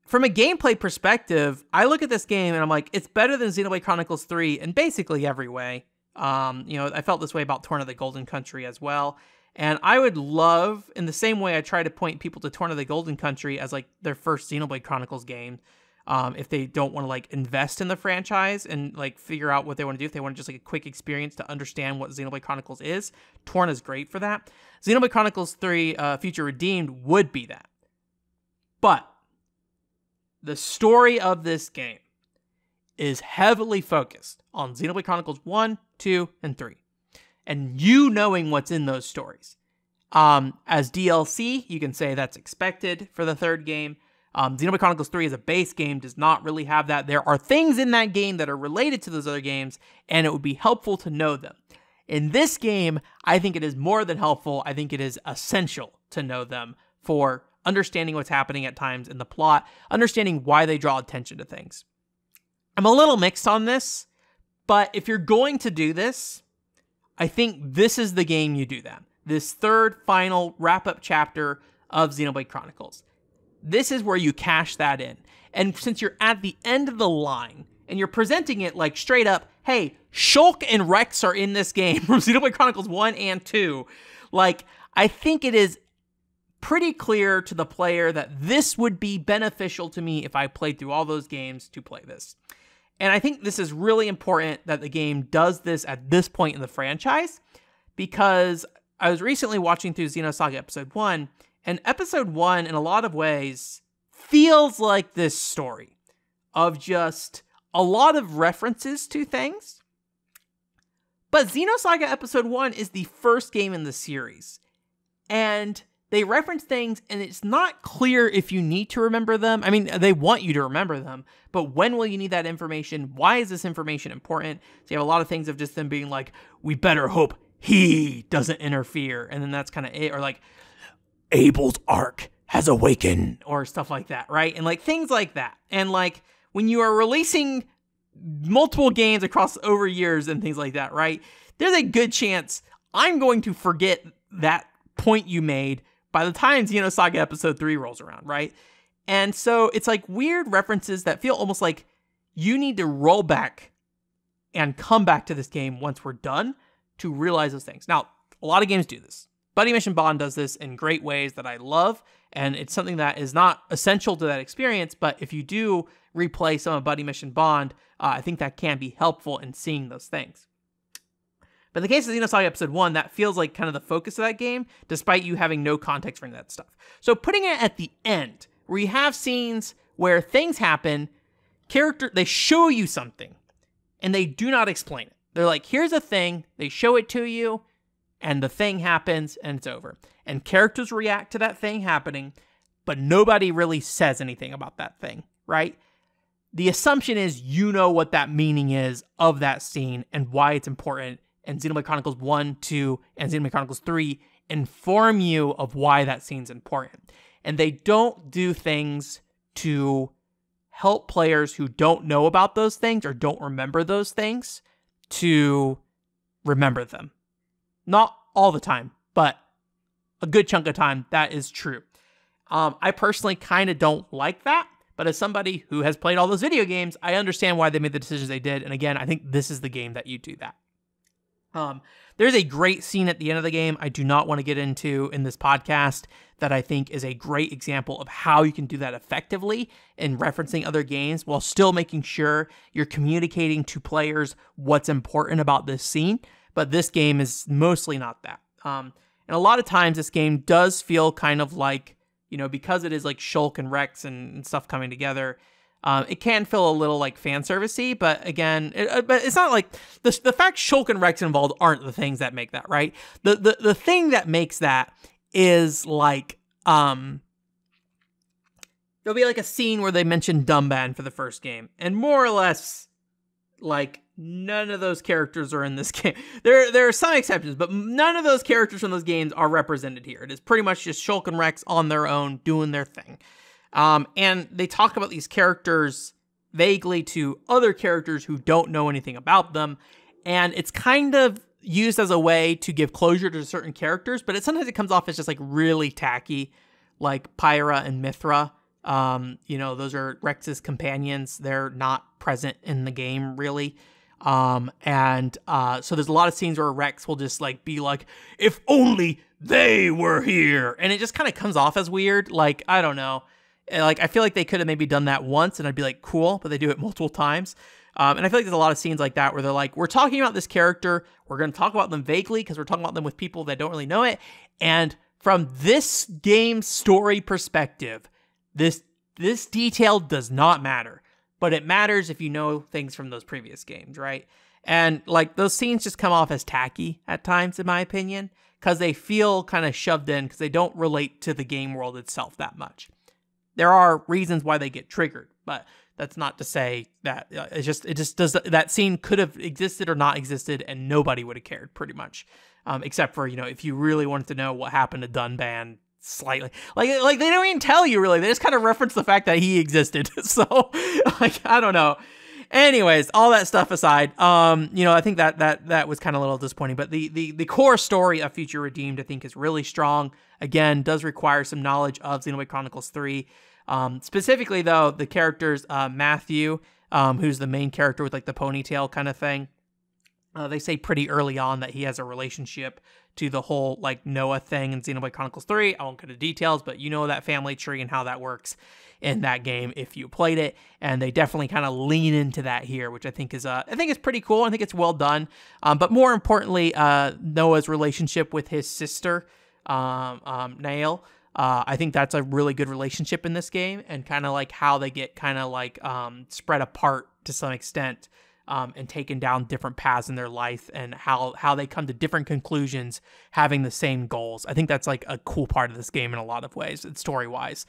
from a gameplay perspective, I look at this game and I'm like, it's better than Xenoblade Chronicles 3 in basically every way. I felt this way about Torn of the Golden Country as well. And I would love, in the same way I try to point people to Torn of the Golden Country as like their first Xenoblade Chronicles game, if they don't want to like invest in the franchise and like figure out what they want to do, if they want just like a quick experience to understand what Xenoblade Chronicles is, Torn is great for that. Xenoblade Chronicles 3 Future Redeemed would be that. But the story of this game is heavily focused on Xenoblade Chronicles 1, 2, and 3. And you knowing what's in those stories. As DLC, you can say that's expected for the third game. Xenoblade Chronicles 3 as a base game does not really have that. There are things in that game that are related to those other games, and it would be helpful to know them. In this game, I think it is more than helpful. I think it is essential to know them for understanding what's happening at times in the plot, understanding why they draw attention to things. I'm a little mixed on this, but if you're going to do this, I think this is the game you do that. This third, final, wrap-up chapter of Xenoblade Chronicles. This is where you cash that in. And since you're at the end of the line, and you're presenting it like straight up, hey, Shulk and Rex are in this game from Xenoblade Chronicles 1 and 2, like, I think it is pretty clear to the player that this would be beneficial to me if I played through all those games to play this. And I think this is really important that the game does this at this point in the franchise, because I was recently watching through Xenosaga Episode 1, and Episode 1, in a lot of ways, feels like this story of just a lot of references to things. But Xenosaga Episode 1 is the first game in the series, and they reference things, and it's not clear if you need to remember them. I mean, they want you to remember them, but when will you need that information? Why is this information important? So you have a lot of things of just them being like, we better hope he doesn't interfere, and then that's kind of it. Or like, Abel's arc has awakened, or stuff like that, right? And like things like that. And like, when you are releasing multiple games across over years and things like that, right? There's a good chance I'm going to forget that point you made by the time Xenosaga Episode 3 rolls around, right? And so it's like weird references that feel almost like you need to roll back and come back to this game once we're done to realize those things. Now, a lot of games do this. Buddy Mission Bond does this in great ways that I love, and it's something that is not essential to that experience, but if you do replay some of Buddy Mission Bond, I think that can be helpful in seeing those things. But in the case of Xenosaga Episode 1, that feels like kind of the focus of that game, despite you having no context for any of that stuff. So putting it at the end, where you have scenes where things happen, they show you something, and they do not explain it. They're like, here's a thing, they show it to you, and the thing happens, and it's over. And characters react to that thing happening, but nobody really says anything about that thing, right? The assumption is you know what that meaning is of that scene and why it's important, and Xenoblade Chronicles 1, 2, and Xenoblade Chronicles 3 inform you of why that scene's important. And they don't do things to help players who don't know about those things or don't remember those things to remember them. Not all the time, but a good chunk of time, that is true. I personally kind of don't like that, but as somebody who has played all those video games, I understand why they made the decisions they did, and again, I think this is the game that you do that. There's a great scene at the end of the game I do not want to get into in this podcast that I think is a great example of how you can do that effectively in referencing other games while still making sure you're communicating to players what's important about this scene, but this game is mostly not that. And a lot of times this game does feel kind of like, because it is like Shulk and Rex and stuff coming together, it can feel a little like fan servicey, but again, but it's not like the fact Shulk and Rex involved aren't the things that make that, right? The thing that makes that is like, there'll be like a scene where they mention Dumban for the first game, and more or less, like, none of those characters are in this game. There are some exceptions, but none of those characters from those games are represented here. It is pretty much just Shulk and Rex on their own doing their thing. And they talk about these characters vaguely to other characters who don't know anything about them. And it's kind of used as a way to give closure to certain characters, but sometimes it comes off as just like really tacky, like Pyra and Mithra. Those are Rex's companions. They're not present in the game really. So there's a lot of scenes where Rex will just like be like, if only they were here. And it just kind of comes off as weird. Like, I don't know. Like, I feel like they could have maybe done that once and I'd be like, cool, but they do it multiple times. And I feel like there's a lot of scenes like that where they're like, we're talking about this character. We're going to talk about them vaguely because we're talking about them with people that don't really know it. And from this game's story perspective, this detail does not matter, but it matters if you know things from those previous games, right? And like those scenes just come off as tacky at times, in my opinion, because they feel kind of shoved in because they don't relate to the game world itself that much. There are reasons why they get triggered, but that's not to say that it just does. That scene could have existed or not existed, and nobody would have cared, pretty much, except for if you really wanted to know what happened to Dunban slightly, like they don't even tell you really. They just kind of reference the fact that he existed. So like I don't know. Anyways, all that stuff aside, I think that was kind of a little disappointing, but the core story of Future Redeemed I think is really strong. Again, does require some knowledge of Xenoblade Chronicles 3. Specifically, though, the characters, Matthew, who's the main character with like the ponytail kind of thing, they say pretty early on that he has a relationship to the whole like Noah thing in Xenoblade Chronicles 3. I won't go into details, but you know that family tree and how that works in that game if you played it, and they definitely kind of lean into that here, which I think is pretty cool. I think it's well done. But more importantly, Noah's relationship with his sister, Nail. I think that's a really good relationship in this game, and kind of like how they get kind of like spread apart to some extent, and taken down different paths in their life, and how they come to different conclusions having the same goals. I think that's like a cool part of this game in a lot of ways, story wise.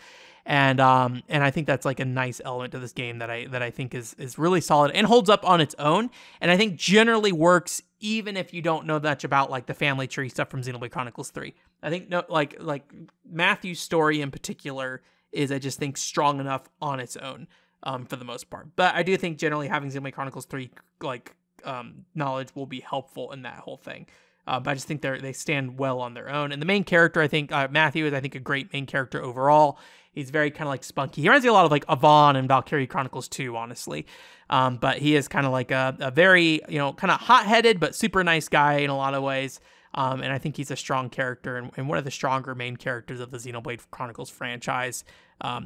And I think that's like a nice element to this game that I think is really solid and holds up on its own. And I think generally works even if you don't know much about like the family tree stuff from Xenoblade Chronicles 3. I think like Matthew's story in particular is, I just think, strong enough on its own, for the most part. But I do think generally having Xenoblade Chronicles 3 knowledge will be helpful in that whole thing. But I just think they stand well on their own. And the main character, I think, Matthew is, I think, a great main character overall. He's very kind of like spunky. He reminds me a lot of like Avon and Valkyrie Chronicles 2, honestly. But he is kind of like a very, kind of hot-headed but super nice guy in a lot of ways. And I think he's a strong character and one of the stronger main characters of the Xenoblade Chronicles franchise,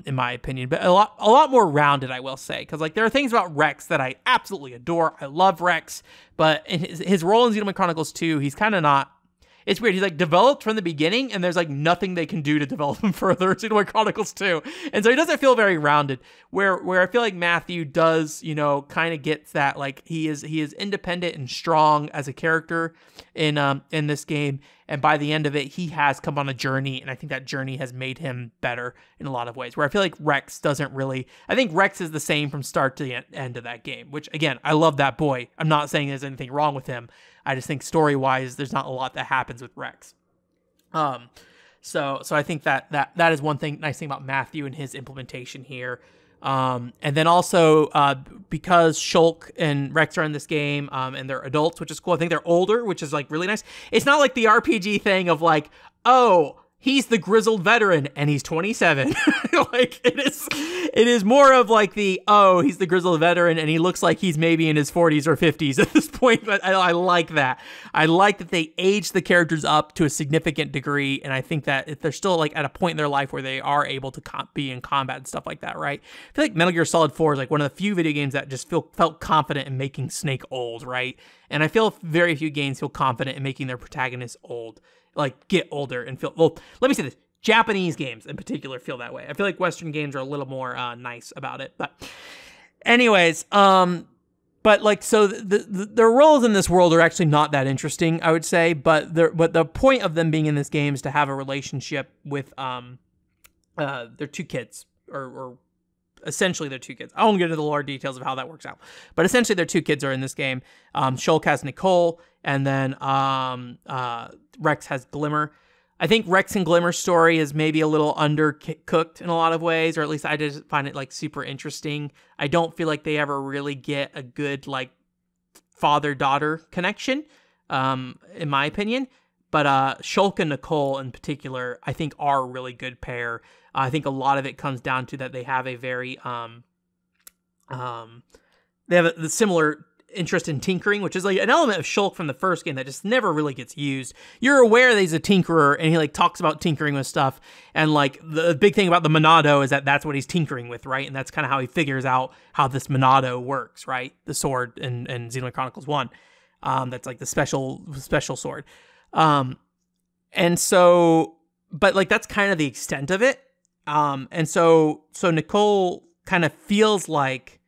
in my opinion. But a lot more rounded, I will say. Because like there are things about Rex that I absolutely adore. I love Rex. But in his role in Xenoblade Chronicles 2, he's kind of not... It's weird. He's like developed from the beginning, and there's like nothing they can do to develop him further in Xenoblade Chronicles 2. And so he doesn't feel very rounded. Where I feel like Matthew does, kind of gets that, like he is independent and strong as a character in this game. And by the end of it, he has come on a journey, and I think that journey has made him better in a lot of ways. Where I feel like Rex doesn't really... I think Rex is the same from start to the end of that game, which, again, I love that boy. I'm not saying there's anything wrong with him. I just think story-wise, there's not a lot that happens with Rex. So I think that is one nice thing about Matthew and his implementation here. And then also, because Shulk and Rex are in this game, and they're adults, which is cool. I think they're older, which is like really nice. It's not like the RPG thing of like, oh, he's the grizzled veteran and he's 27. Like it is more of like he's the grizzled veteran and he looks like he's maybe in his 40s or 50s at this point. But I like that. I like that they age the characters up to a significant degree. And I think that if they're still like at a point in their life where they are able to be in combat and stuff like that, right? I feel like Metal Gear Solid 4 is like one of the few video games that just felt confident in making Snake old, right? And I feel very few games feel confident in making their protagonists old. Like get older and feel, well, let me say this, Japanese games in particular feel that way. I feel like Western games are a little more nice about it. But anyways, but like, so their roles in this world are actually not that interesting, I would say, but the point of them being in this game is to have a relationship with their two kids, or essentially their two kids. I won't get into the lore details of how that works out, but essentially their two kids are in this game. Shulk has Nicole, and then Rex has Glimmer. I think Rex and Glimmer's story is maybe a little undercooked in a lot of ways, or at least I just find it like super interesting. I don't feel like they ever really get a good like father-daughter connection, in my opinion. But Shulk and Nicole in particular, I think are a really good pair. I think a lot of it comes down to that they have a very they have a similar interest in tinkering, which is like an element of Shulk from the first game that just never really gets used. You're aware that he's a tinkerer, and he like talks about tinkering with stuff, and like the big thing about the Monado is that that's what he's tinkering with, right? And that's kind of how he figures out how this Monado works, right? The sword in Xenoblade Chronicles 1. That's like the special sword. And so, but like that's kind of the extent of it. And so Nicole kind of feels like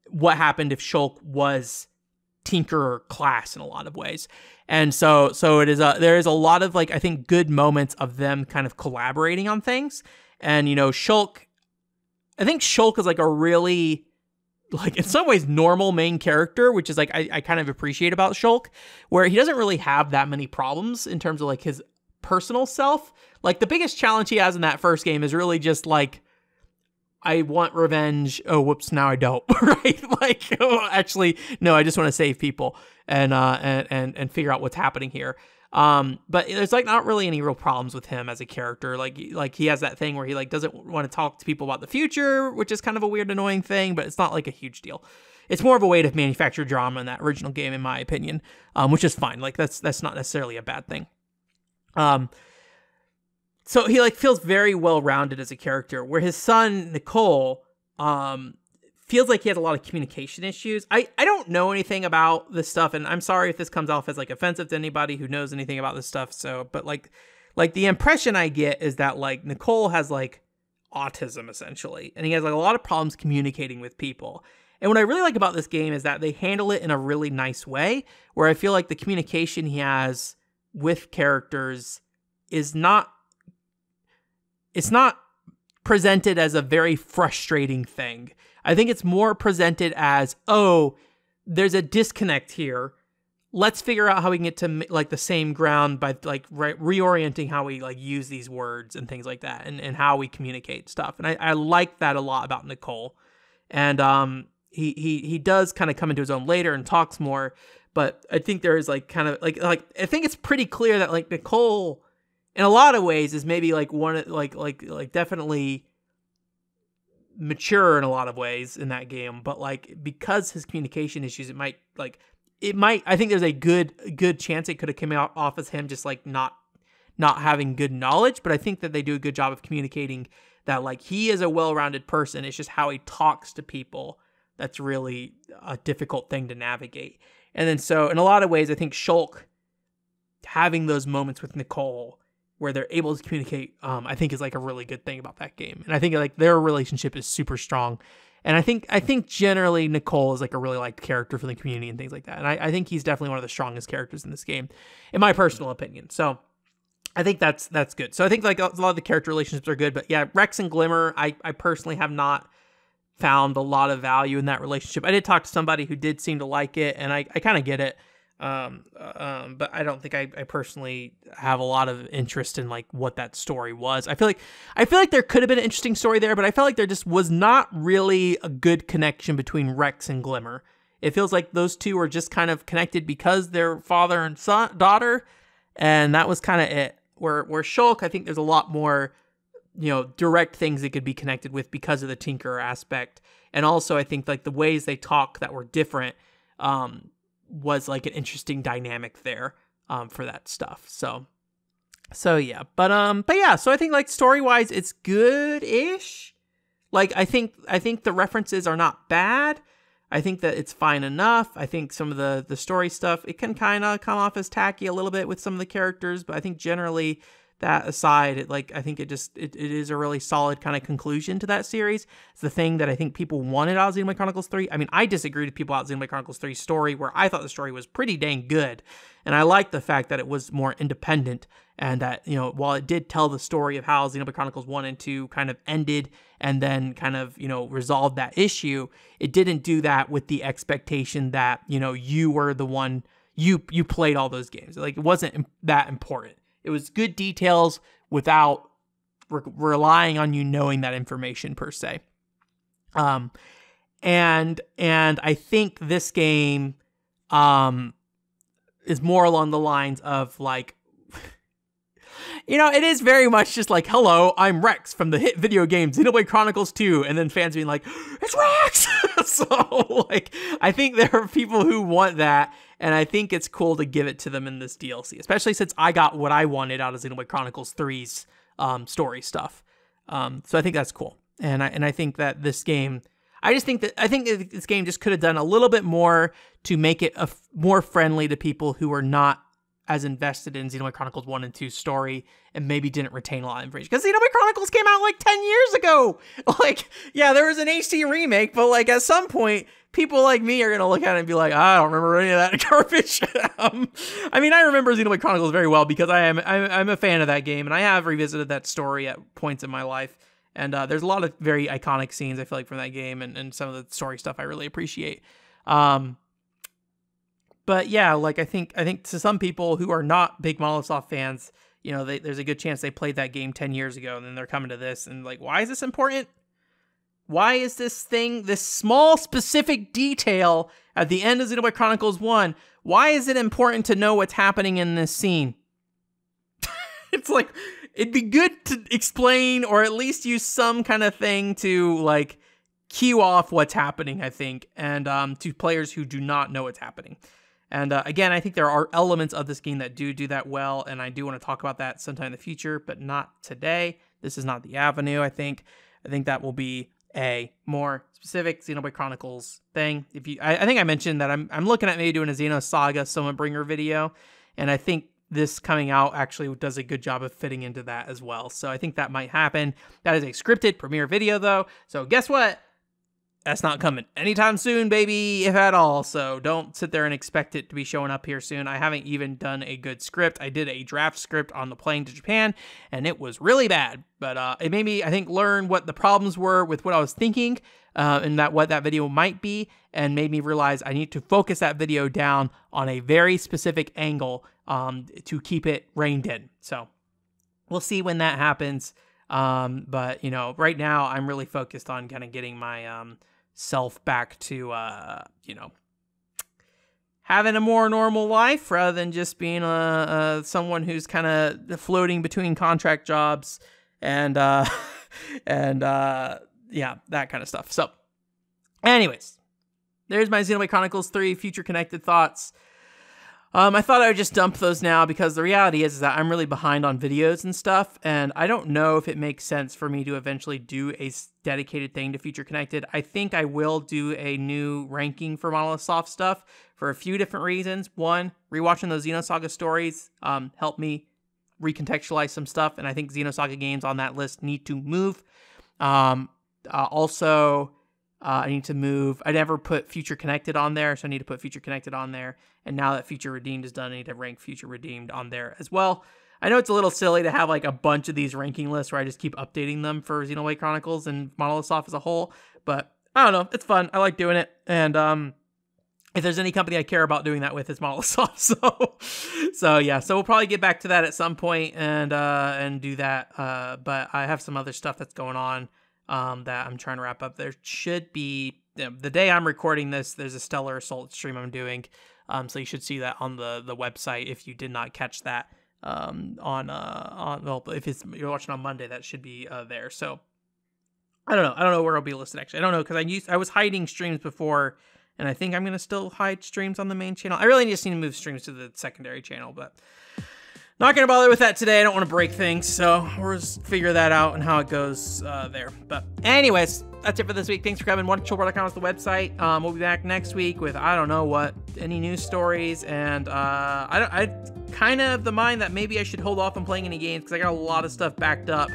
what happened if Shulk was Tinkerer class in a lot of ways. And so it is there is a lot of like, I think, good moments of them kind of collaborating on things. And, you know, I think Shulk is like a really, like, in some ways normal main character, which is like, I kind of appreciate about Shulk, where he doesn't really have that many problems in terms of like his personal self. Like the biggest challenge he has in that first game is really just like, I want revenge. Oh, whoops! Now I don't. Right? Like, oh, actually, no. I just want to save people and figure out what's happening here. But there's like not really any real problems with him as a character. Like he has that thing where he like doesn't want to talk to people about the future, which is kind of a weird, annoying thing. But it's not like a huge deal. It's more of a way to manufacture drama in that original game, in my opinion, which is fine. Like that's not necessarily a bad thing. So he like feels very well-rounded as a character, where his son, Nicole, feels like he has a lot of communication issues. I don't know anything about this stuff, and I'm sorry if this comes off as like offensive to anybody who knows anything about this stuff. So, but like the impression I get is that like Nicole has like autism essentially, and he has like a lot of problems communicating with people. And what I really like about this game is that they handle it in a really nice way, where I feel like the communication he has with characters is not, it's not presented as a very frustrating thing. I think it's more presented as, oh, there's a disconnect here. Let's figure out how we can get to like the same ground by like reorienting how we like use these words and things like that, and how we communicate stuff. And I like that a lot about Nicole. And he does kind of come into his own later and talks more, but I think there is like kind of like I think it's pretty clear that like Nicole, in a lot of ways, is maybe like one like definitely mature in a lot of ways in that game, but like because his communication issues, I think there's a good chance it could have come out off as him just like not having good knowledge. But I think that they do a good job of communicating that like he is a well-rounded person. It's just how he talks to people that's really a difficult thing to navigate. And then so in a lot of ways, I think Shulk having those moments with Nicole where they're able to communicate, I think is like a really good thing about that game. And I think like their relationship is super strong. And I think generally Nicole is like a really liked character for the community and things like that. And I think he's definitely one of the strongest characters in this game, in my personal opinion. So I think that's good. So I think like a lot of the character relationships are good, but yeah, Rex and Glimmer, I personally have not found a lot of value in that relationship. I did talk to somebody who did seem to like it, and I kind of get it. But I don't think I personally have a lot of interest in like what that story was. I feel like there could have been an interesting story there, but I felt like there just was not really a good connection between Rex and Glimmer. It feels like those two were just kind of connected because they're father and daughter, and that was kind of it. Where Shulk, I think there's a lot more, direct things that could be connected with because of the Tinkerer aspect, and also I think like the ways they talk that were different, was like an interesting dynamic there, for that stuff. So yeah, but yeah, so I think like story wise, it's good-ish. Like I think the references are not bad. I think that it's fine enough. I think some of the story stuff, it can kind of come off as tacky a little bit with some of the characters, but I think generally that aside, I think it is a really solid kind of conclusion to that series. It's the thing that I think people wanted out of Xenoblade Chronicles 3. I mean, I disagreed with people out of Xenoblade Chronicles 3's story, where I thought the story was pretty dang good. And I liked the fact that it was more independent, and that, while it did tell the story of how Xenoblade Chronicles 1 and 2 kind of ended and then kind of, resolved that issue, it didn't do that with the expectation that, you were the one, you played all those games. Like, it wasn't that important. It was good details without relying on you knowing that information per se. And I think this game is more along the lines of like, it is very much just like, hello, I'm Rex from the hit video game Xenoblade Chronicles 2, and then fans being like, it's Rex! So, like, I think there are people who want that, and I think it's cool to give it to them in this DLC, especially since I got what I wanted out of Xenoblade Chronicles 3's story stuff. So I think that's cool, and I think that this game, I think this game just could have done a little bit more to make it more friendly to people who are not as invested in Xenoblade Chronicles 1 and 2's story, and maybe didn't retain a lot of information. Because Xenoblade Chronicles came out like 10 years ago! Like, yeah, there was an HD remake, but like at some point, people like me are going to look at it and be like, I don't remember any of that garbage. I mean, I remember Xenoblade Chronicles very well because I'm a fan of that game, and I have revisited that story at points in my life. And there's a lot of very iconic scenes, I feel like, from that game, and some of the story stuff I really appreciate. But yeah, like I think to some people who are not big Monolith fans, there's a good chance they played that game 10 years ago, and then they're coming to this and like, why is this important? Why is this small specific detail at the end of Xenoblade Chronicles 1, why is it important to know what's happening in this scene? It's like, it'd be good to explain, or at least use some kind of thing to like cue off what's happening, I think, and to players who do not know what's happening. And again, I think there are elements of this game that do that well, and I do want to talk about that sometime in the future, but not today. This is not the avenue, I think. I think that will be a more specific Xenoblade Chronicles thing. I think I mentioned that I'm looking at maybe doing a Xenosaga Summonbringer video, and I think this coming out actually does a good job of fitting into that as well. So I think that might happen. That is a scripted premiere video, though. So guess what? That's not coming anytime soon, baby, if at all. So don't sit there and expect it to be showing up here soon. I haven't even done a good script. I did a draft script on the plane to Japan, and it was really bad. But it made me, I think, learn what the problems were with what I was thinking, and what that video might be, and made me realize I need to focus that video down on a very specific angle to keep it reined in. So we'll see when that happens. But, right now I'm really focused on kind of getting my self back to, having a more normal life rather than just being someone who's kind of floating between contract jobs and yeah, that kind of stuff. So anyways, there's my Xenoblade Chronicles 3 future connected thoughts. I thought I would just dump those now because the reality is that I'm really behind on videos and stuff, and I don't know if it makes sense for me to eventually do a dedicated thing to Future Connected. I think I will do a new ranking for Monolith Soft stuff for a few different reasons. One, rewatching those Xenosaga stories helped me recontextualize some stuff, and I think Xenosaga games on that list need to move. Also, I need to move. I never put Future Connected on there, so I need to put Future Connected on there. And now that Future Redeemed is done, I need to rank Future Redeemed on there as well. I know it's a little silly to have like a bunch of these ranking lists where I just keep updating them for Xenoblade Chronicles and Monolith Soft as a whole, but I don't know. It's fun. I like doing it. And if there's any company I care about doing that with, it's Monolith Soft. So yeah, so we'll probably get back to that at some point and do that. But I have some other stuff that's going on that I'm trying to wrap up. There should be, the day I'm recording this, there's a Stellar Assault stream I'm doing. So you should see that on the website if you did not catch that well, if you're watching on Monday, that should be there. So I don't know where it'll be listed actually. I don't know, because I was hiding streams before, and I think I'm gonna still hide streams on the main channel. I really just need to move streams to the secondary channel, but not gonna bother with that today. I don't want to break things, so we'll just figure that out and how it goes there. But anyways, that's it for this week. Thanks for coming. OneChillPort.com is the website. We'll be back next week with I don't know what, any news stories, and I kind of the mind that maybe I should hold off on playing any games because I got a lot of stuff backed up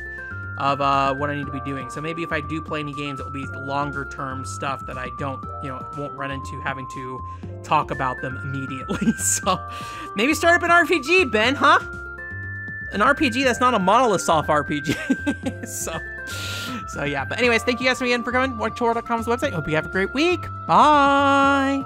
of what I need to be doing. So maybe if I do play any games, it will be longer term stuff that I don't, won't run into having to talk about them immediately. So maybe start up an RPG, Ben, huh? An RPG that's not a Monolith Soft RPG. So yeah, but anyways, thank you guys again for coming. OneChillPort.com is the website. Hope you have a great week. Bye.